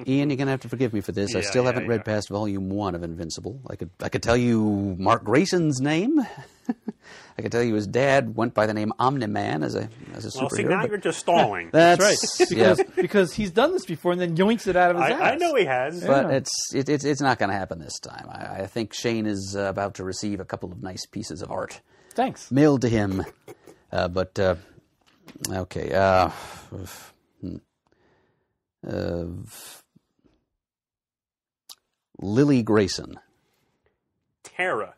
Ian, you're going to have to forgive me for this. I still haven't read past Volume 1 of Invincible. I could tell you Mark Grayson's name. I could tell you his dad went by the name Omni-Man as a superhero. Well, see, now you're just stalling. That's Right. yeah. Because he's done this before and then yoinks it out of his ass. I know he has. But it's not going to happen this time. I think Shane is about to receive a couple of nice pieces of art Thanks. mailed to him. Okay. Lily Grayson. Tara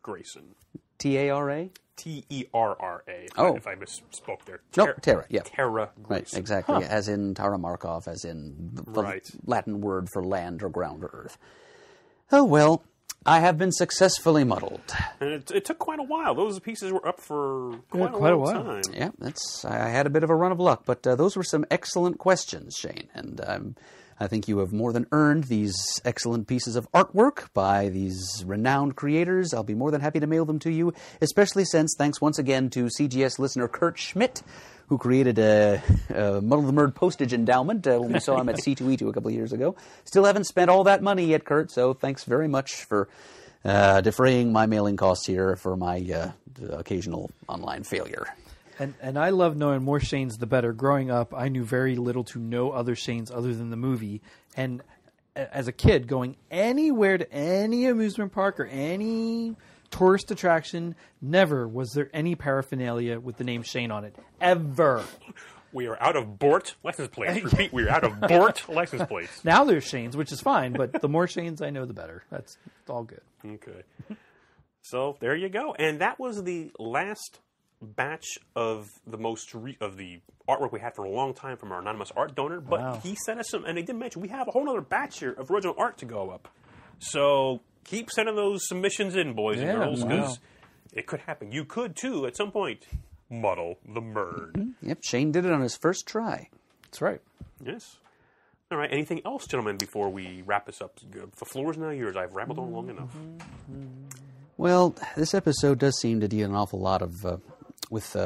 Grayson. T-A-R-A? T-E-R-R-A. Oh. If I misspoke there. No, Tara, yeah. Tara Grayson. Right, exactly. As in Tara Markov, as in the Right. Latin word for land or ground or earth. Oh, well, I have been successfully muddled. And it took quite a while. Those pieces were up for quite quite a a long while. time. Yeah, I had a bit of a run of luck, but those were some excellent questions, Shane. And I think you have more than earned these excellent pieces of artwork by these renowned creators. I'll be more than happy to mail them to you, especially since, thanks once again to CGS listener Kurt Schmidt, who created a Muddle the Merd postage endowment when we saw him at C2E2 a couple of years ago. Still haven't spent all that money yet, Kurt, so thanks very much for defraying my mailing costs here for my occasional online failure. And I love knowing more Shanes the better. Growing up, I knew very little to no other Shanes other than the movie. And as a kid, going anywhere to any amusement park or any tourist attraction, never was there any paraphernalia with the name Shane on it. Ever. We are out of Bort license plates. Repeat, we are out of Bort license plates. Now there's Shanes, which is fine, but the more Shanes I know, the better. That's all good. Okay. So there you go. And that was the last batch of the artwork we had for a long time from our anonymous art donor. But Wow. he sent us some, and he did mention we have a whole other batch here of original art to go up. So keep sending those submissions in, boys and Yeah, girls, because wow. it could happen. You could too at some point. Muddle the Merd. Yep, Shane did it on his first try. That's right. Yes. All right. Anything else, gentlemen, before we wrap this up? The floor is now yours. I've rambled on long enough. Well, this episode does seem to deal an awful lot of with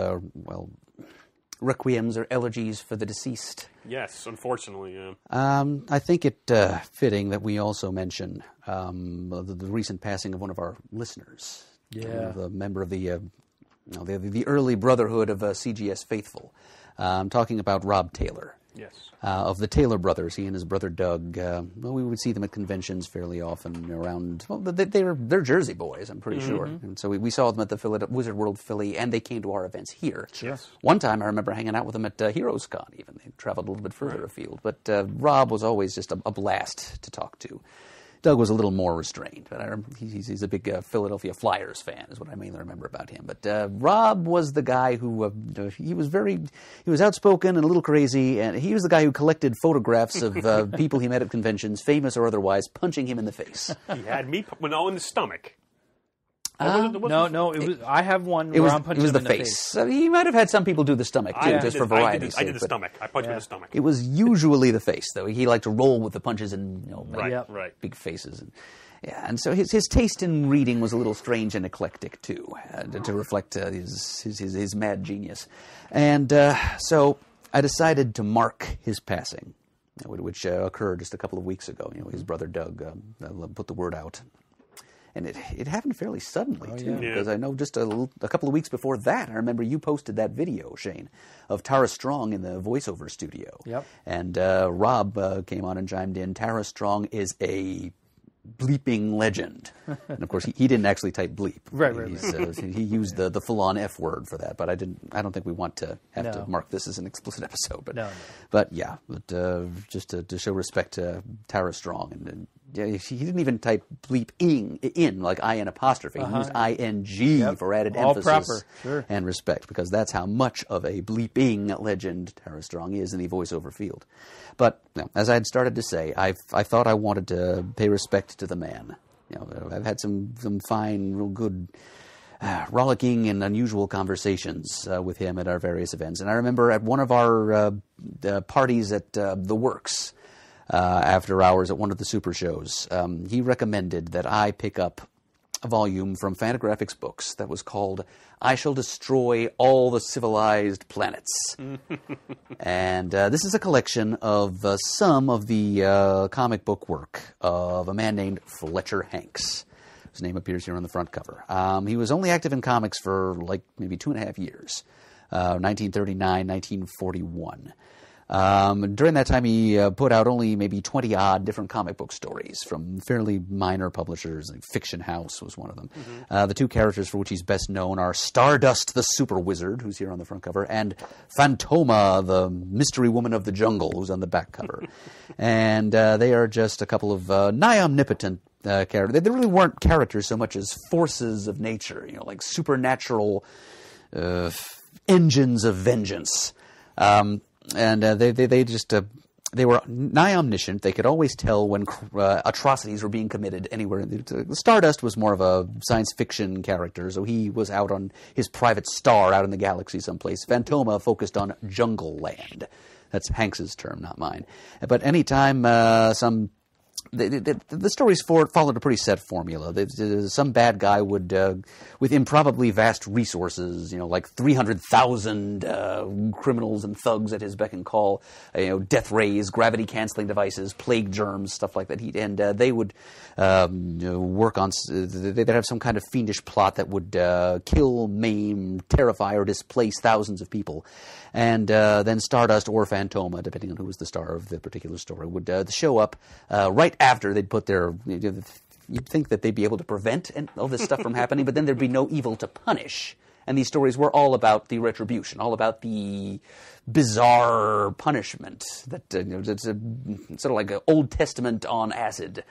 requiems or elegies for the deceased. Yes, unfortunately, yeah. I think it fitting that we also mention the recent passing of one of our listeners. Yeah. The member of the early brotherhood of CGS Faithful. I'm talking about Rob Taylor. Yes. Of the Taylor brothers, he and his brother Doug. We would see them at conventions fairly often around. Well, they're Jersey boys, I'm pretty sure. And so we saw them at the Wizard World Philly, and they came to our events here. Yes. One time, I remember hanging out with them at Heroes Con. Even they traveled a little bit further afield. But Rob was always just a blast to talk to. Doug was a little more restrained, but he's a big Philadelphia Flyers fan, is what I mainly remember about him. But Rob was the guy who he was outspoken and a little crazy, and he was the guy who collected photographs of people he met at conventions, famous or otherwise, punching him in the face. He had me in the stomach. No. It was. I have one where I'm punching him in the face. So he might have had some people do the stomach too, just for variety's sake. I did the stomach. I punched him in the stomach. It was usually the face, though. He liked to roll with the punches and Right. big faces. And so his taste in reading was a little strange and eclectic too, to reflect his mad genius. And so I decided to mark his passing, which occurred just a couple of weeks ago. His brother Doug put the word out. And it happened fairly suddenly, too, because I know just a couple of weeks before that, I remember you posted that video, Shane, of Tara Strong in the voiceover studio. Yep. And Rob came on and chimed in. Tara Strong is a bleeping legend. And, of course, he didn't actually type bleep. Right. He used the full-on F word for that, but I don't think we want to have to mark this as an explicit episode. But, No. But just to show respect to Tara Strong. And he didn't even type bleep in like I-N apostrophe. He used I-N-G for added All emphasis proper. and respect, because that's how much of a bleeping legend Tara Strong is in the voiceover field. But as I had started to say, I thought I wanted to pay respect to the man. I've had some fine, real good, rollicking and unusual conversations with him at our various events. And I remember at one of our parties at The Works, after hours at one of the super shows, he recommended that I pick up a volume from Fantagraphics Books that was called I Shall Destroy All the Civilized Planets. And this is a collection of some of the comic book work of a man named Fletcher Hanks. His name appears here on the front cover. He was only active in comics for maybe 2.5 years, 1939, 1941. During that time, he put out only maybe 20-odd different comic book stories from fairly minor publishers, like Fiction House was one of them. The two characters for which he's best known are Stardust the Super Wizard, who's here on the front cover, and Phantoma, the Mystery Woman of the Jungle, who's on the back cover. And they are just a couple of nigh omnipotent characters. They really weren't characters so much as forces of nature, like supernatural engines of vengeance. And they were nigh omniscient. They could always tell when atrocities were being committed anywhere. Stardust was more of a science fiction character, so he was out on his private star out in the galaxy someplace. Phantoma focused on jungle land. That's Hanks's term, not mine. But anytime the stories followed a pretty set formula. Some bad guy would, with improbably vast resources, like 300,000 criminals and thugs at his beck and call, death rays, gravity canceling devices, plague germs, stuff like that. They would work on. They'd have some kind of fiendish plot that would kill, maim, terrify, or displace thousands of people. And then Stardust or Phantoma, depending on who was the star of the particular story, would show up right after they'd put their... You'd think that they'd be able to prevent all this stuff from happening, but then there'd be no evil to punish. And these stories were all about the retribution, all about the bizarre punishment. That it's sort of like an Old Testament on acid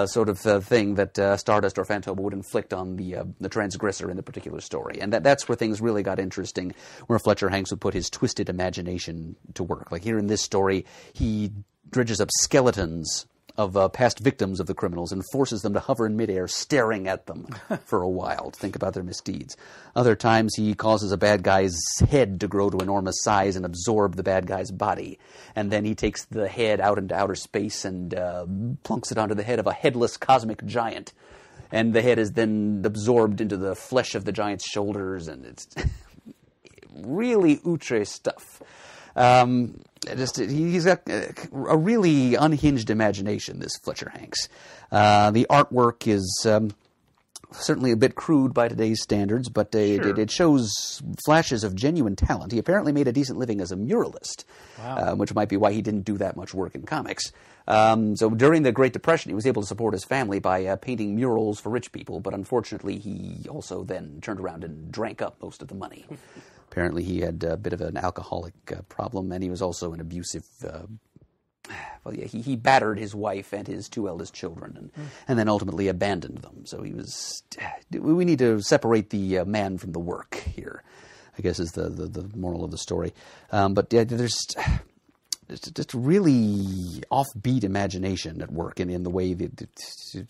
sort of thing that Stardust or Phantoma would inflict on the transgressor in the particular story. And that's where things really got interesting, where Fletcher Hanks would put his twisted imagination to work. Like here in this story, he dredges up skeletons of past victims of the criminals and forces them to hover in midair, staring at them for a while to think about their misdeeds. Other times he causes a bad guy's head to grow to enormous size and absorb the bad guy's body. And then he takes the head out into outer space and plunks it onto the head of a headless cosmic giant. And the head is then absorbed into the flesh of the giant's shoulders, and it's... really outre stuff. He's got a really unhinged imagination, this Fletcher Hanks. The artwork is certainly a bit crude by today's standards, but it shows flashes of genuine talent. He apparently made a decent living as a muralist, which might be why he didn't do that much work in comics. So during the Great Depression, he was able to support his family by painting murals for rich people, but unfortunately he also then turned around and drank up most of the money. Apparently he had a bit of an alcoholic problem, and he was also an abusive... he battered his wife and his 2 eldest children, and then ultimately abandoned them. So he was... We need to separate the man from the work here, I guess is the moral of the story. But there's just really offbeat imagination at work in the way that,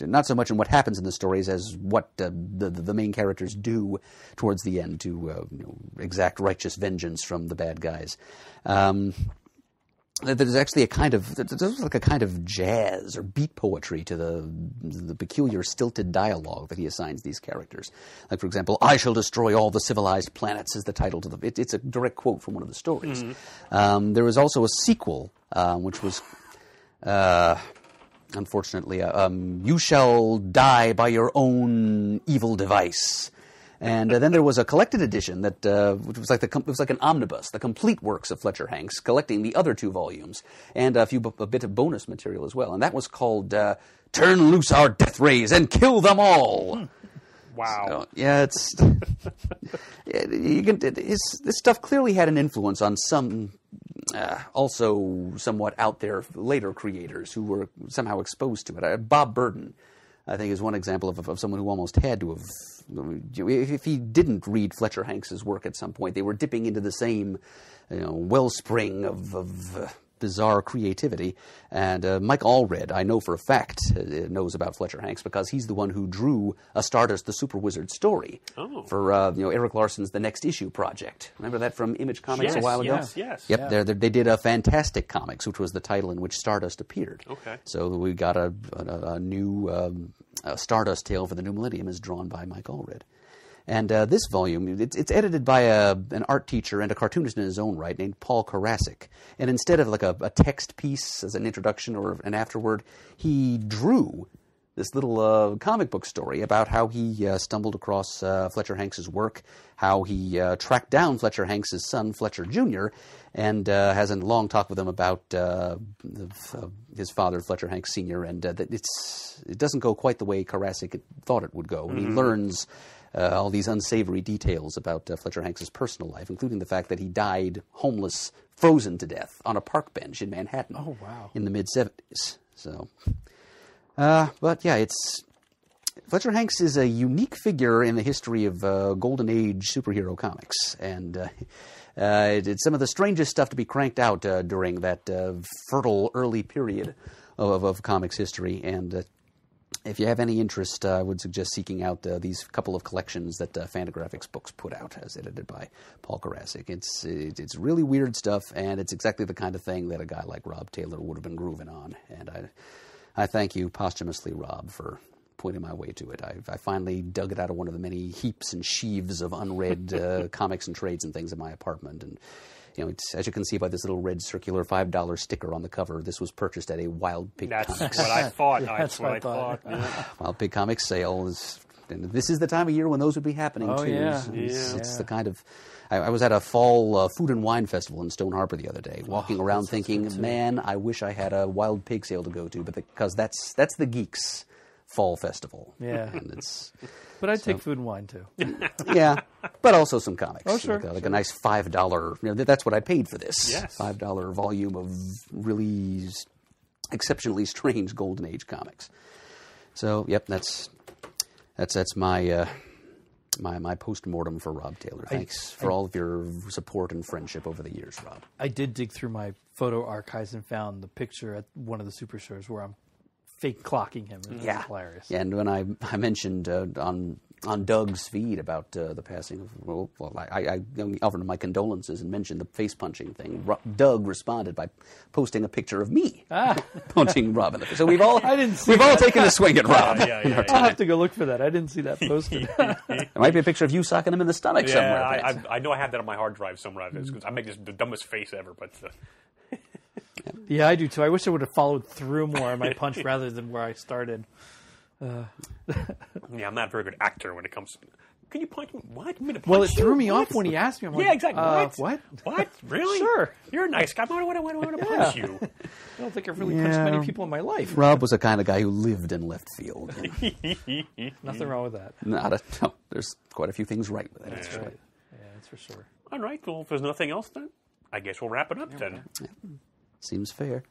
not so much in what happens in the stories as what the main characters do towards the end to exact righteous vengeance from the bad guys. There's actually a kind of jazz or beat poetry to the peculiar stilted dialogue that he assigns these characters. Like, for example, "I shall destroy all the civilized planets" is the title to it's a direct quote from one of the stories. There was also a sequel, which was, unfortunately, "You shall die by your own evil device." And then there was a collected edition that which was like an omnibus, the complete works of Fletcher Hanks, collecting the other 2 volumes and a bit of bonus material as well. And that was called "Turn Loose Our Death Rays and Kill Them All." Wow. So, yeah, this stuff clearly had an influence on some also somewhat out there later creators who were somehow exposed to it. Bob Burden, I think, is one example of someone who almost had to have... If he didn't read Fletcher Hanks's work at some point, they were dipping into the same wellspring of bizarre creativity. And Mike Allred, I know for a fact, knows about Fletcher Hanks because he's the one who drew a Stardust the Super Wizard story for Eric Larson's The Next Issue project. Remember that from Image Comics a while ago? Yes. Yep, they did a Fantastic Comics, which was the title in which Stardust appeared. Okay. So we got a new Stardust tale for the New Millennium is drawn by Mike Allred. And this volume, it's edited by an art teacher and a cartoonist in his own right named Paul Karasik. And instead of like a text piece as an introduction or an afterword, he drew this little comic book story about how he stumbled across Fletcher Hanks's work, how he tracked down Fletcher Hanks's son, Fletcher Jr., and has a long talk with him about his father, Fletcher Hanks Sr., and that it doesn't go quite the way Karasik thought it would go. And he learns all these unsavory details about Fletcher Hanks's personal life, including the fact that he died homeless, frozen to death on a park bench in Manhattan in the mid-'70s. So... but yeah, Fletcher Hanks is a unique figure in the history of Golden Age superhero comics, and it's some of the strangest stuff to be cranked out during that fertile early period of comics history. And if you have any interest, I would suggest seeking out these couple of collections that Fantagraphics Books put out, as edited by Paul Karasik. It's really weird stuff, and it's exactly the kind of thing that a guy like Rob Taylor would have been grooving on, and I thank you posthumously, Rob, for pointing my way to it. I finally dug it out of one of the many heaps and sheaves of unread comics and trades and things in my apartment. And, it's, as you can see by this little red circular $5 sticker on the cover, this was purchased at a Wild Pig Comics. That's what I thought. That's what I thought. Yeah. Wild Pig Comics sale is... And this is the time of year when those would be happening, too. Yeah. It's the kind of... I was at a fall food and wine festival in Stone Harbor the other day, walking around thinking, man, I wish I had a Wild Pig sale to go to, because that's the geeks' fall festival. Yeah. And But I'd take food and wine, too. yeah, but also some comics. Oh, sure. Like a nice $5, that's what I paid for this. Yes. $5 volume of really exceptionally strange Golden Age comics. So, yep, that's my... My post-mortem for Rob Taylor. Thanks for all of your support and friendship over the years, Rob. I did dig through my photo archives and found the picture at one of the super shows where I'm fake clocking him. It's hilarious. Yeah, and when I mentioned on on Doug's feed about the passing of. Well, I offered my condolences and mentioned the face punching thing. Doug responded by posting a picture of me punching Rob in the face. So we've all taken a swing at Rob. I'll have to go look for that. I didn't see that posted. There might be a picture of you socking him in the stomach somewhere. I know I have that on my hard drive somewhere. Because I make the dumbest face ever, but. Yeah, I do too. I wish I would have followed through more on my punch rather than where I started. Yeah, I'm not a very good actor when it comes to... Can you punch me? What? You mean to punch Well, it threw you? me What? off when he asked me. I'm like, Yeah, exactly. What? What? Really? Sure. You're a nice guy. I want to punch you. I don't think I've really punched many people in my life. Rob was the kind of guy who lived in left field. Nothing wrong with that. No, there's quite a few things right with it. That's right. Yeah, that's for sure. All right. Well, if there's nothing else, then I guess we'll wrap it up then. Seems fair.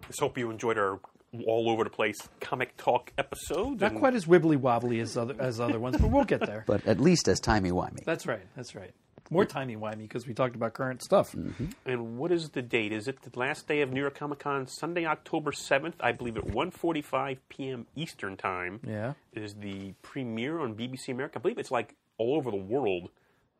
Just hope you enjoyed our all over the place comic talk episodes. Not quite as wibbly wobbly as other ones, but we'll get there. But at least as timey-wimey. That's right. More timey-wimey because we talked about current stuff. Mm-hmm. And what is the date? Is it the last day of New York Comic Con? Sunday, October 7th, I believe at 1:45 p.m. Eastern Time. Yeah. Is the premiere on BBC America. I believe it's like all over the world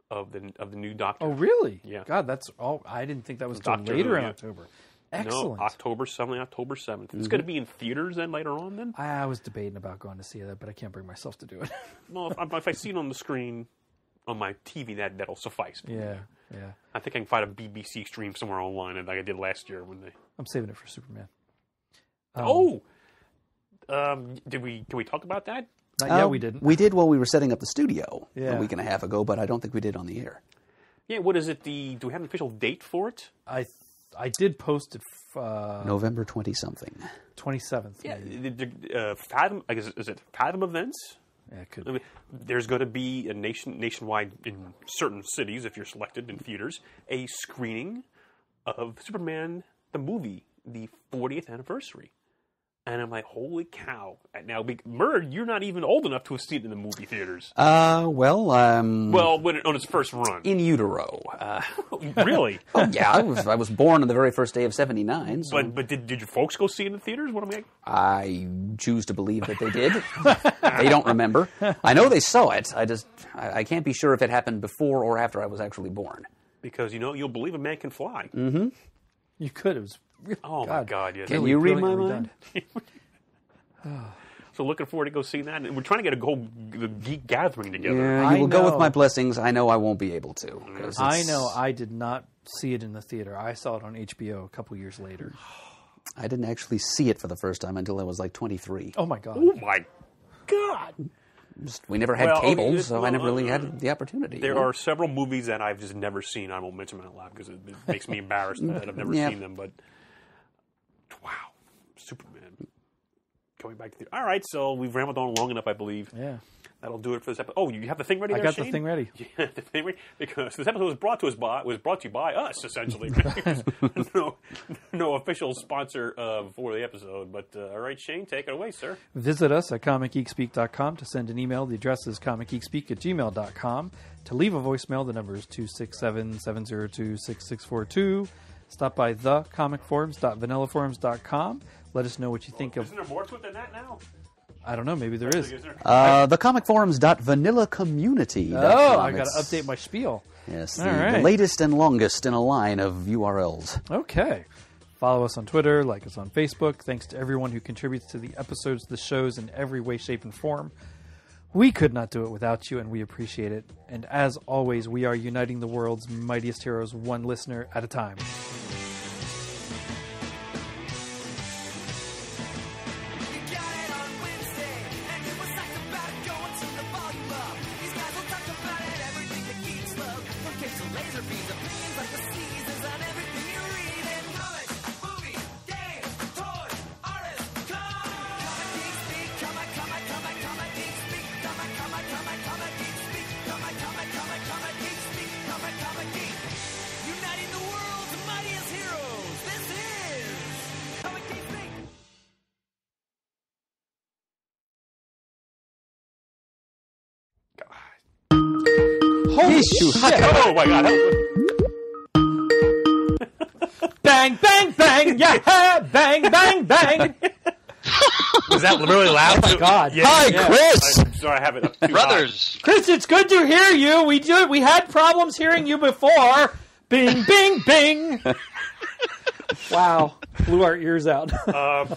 of the new Doctor. Oh, really? Yeah. God, that's all. I didn't think that was till Doctor later Who, in yeah. October. Excellent. No, Sunday, October 7th. It's going to be in theaters then later on then? I was debating about going to see that, but I can't bring myself to do it. Well, if I see it on the screen on my TV, that'll suffice. Yeah. I think I can find a BBC stream somewhere online like I did last year when they... I'm saving it for Superman. Can we talk about that? Yeah, we didn't. We did while we were setting up the studio Yeah. a week and a half ago, but I don't think we did on the air. Yeah, what is it? Do we have an official date for it? I did post it November 20-something. 27th. Yeah, maybe. Fathom. I guess is it Fathom Events? Yeah, it could I mean, there's going to be a nationwide in certain cities, if you're selected in theaters, a screening of Superman the movie, the 40th anniversary. And I'm like, holy cow! Now, Murd, you're not even old enough to have seen it in the movie theaters. Well, When on its first run. in utero. Really? Oh, yeah, I was born on the very first day of '79. So But did your folks go see it in the theaters? What am I? I choose to believe that they did. They don't remember. I know they saw it. I can't be sure if it happened before or after I was actually born. Because you'll believe a man can fly. Mm-hmm. You could. It was really, Oh my God! Yes. Can you read my brilliantly mind? So looking forward to go see that. And we're trying to get the geek gathering together. Yeah, I you will go with know. my blessings. I know I won't be able to. 'Cause I it's- know I did not see it in the theater. I saw it on HBO a couple years later. I didn't actually see it for the first time until I was like 23. Oh, my God. Oh my God! We never had Well, cable, okay, so I never really had the opportunity. There are several movies that I've just never seen. I won't mention them out loud because it makes me embarrassed that I've never Yeah. seen them. But wow, Superman. Going back to the... All right, so we've rambled on long enough, I believe. Yeah. That'll do it for this episode. Oh, you have the thing ready? I there, got Shane? the thing ready. Yeah, the thing ready because this episode was brought to you by us, essentially. no official sponsor for the episode, but all right, Shane, take it away, sir. Visit us at comicgeekspeak.com to send an email. The address is comicgeekspeak@gmail.com. To leave a voicemail, the number is 267-702-6642. Stop by thecomicforums.vanillaforums.com. Let us know what you think of... Isn't there more to it than that now? I don't know. Maybe there is. Thecomicforums.vanillacommunity.com. Oh, I got to update my spiel. Yes, All the right. latest and longest in a line of URLs. Okay. Follow us on Twitter, like us on Facebook. Thanks to everyone who contributes to the episodes, the shows in every way, shape, and form. We could not do it without you, and we appreciate it. And as always, we are uniting the world's mightiest heroes one listener at a time. You got it on Wednesday, and you was psyched about it going to the volume up. These guys will talk about it, everything that geeks love. From cakes to laser beams, opinions like the seasons on everything you read. And comics, movies, games, toys, artists, comic geek speak, comic geek speak, comic geek speak, comic geek speak, comic geek. Uniting the world's mightiest heroes. This is Comic Geek Speak. Holy shit! Oh my God! Bang, bang, bang! Yeah! Bang, bang, bang! Was that really loud? Oh my God! Yeah. Hi, Yeah. Chris. I'm sorry, I have it up too Brothers. Chris, it's good to hear you. We had problems hearing you before. Bing, bing, bing. Wow, blew our ears out.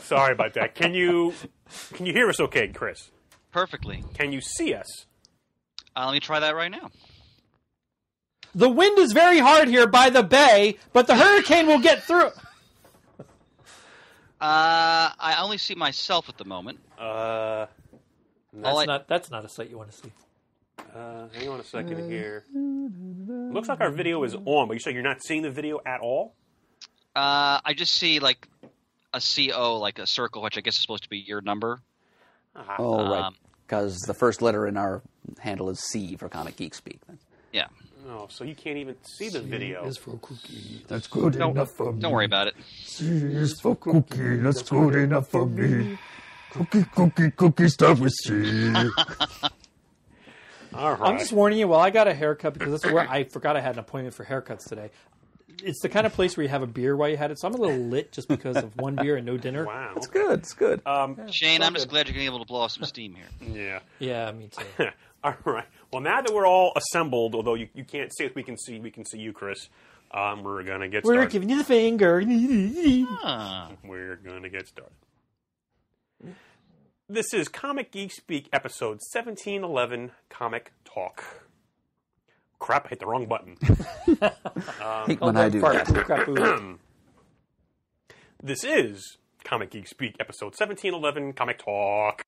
Sorry about that. Can you hear us okay, Chris? Perfectly. Can you see us? Let me try that right now. The wind is very hard here by the bay, but the hurricane will get through. I only see myself at the moment. That's not a sight you want to see. Hang on a second here. Looks like our video is on, but you say you're not seeing the video at all? I just see like a CO, like a circle, which I guess is supposed to be your number. Oh, right. Because the first letter in our handle is C for Comic Geek Speak. Yeah. Oh, so you can't even see the video. Is for cookie. That's good enough for me. Don't worry about it. C is for cookie. That's good enough for me. Cookie, start with C. All right. I'm just warning you. Well, I got a haircut because that's where I forgot I had an appointment for haircuts today. It's the kind of place where you have a beer while you had it, so I'm a little lit just because of one beer and no dinner. Wow. It's good. It's good. Shane, I'm just glad you're going to be able to blow off some steam here. Yeah. Yeah, me too. All right. Well, now that we're all assembled, although you can't see us, we can see you, Chris. We're gonna get started. We're giving you the finger. We're gonna get started. This is Comic Geek Speak, episode 1711, Comic Talk. Crap! I hit the wrong button. Hate when I do that. Crap. This is Comic Geek Speak, episode 1711, Comic Talk.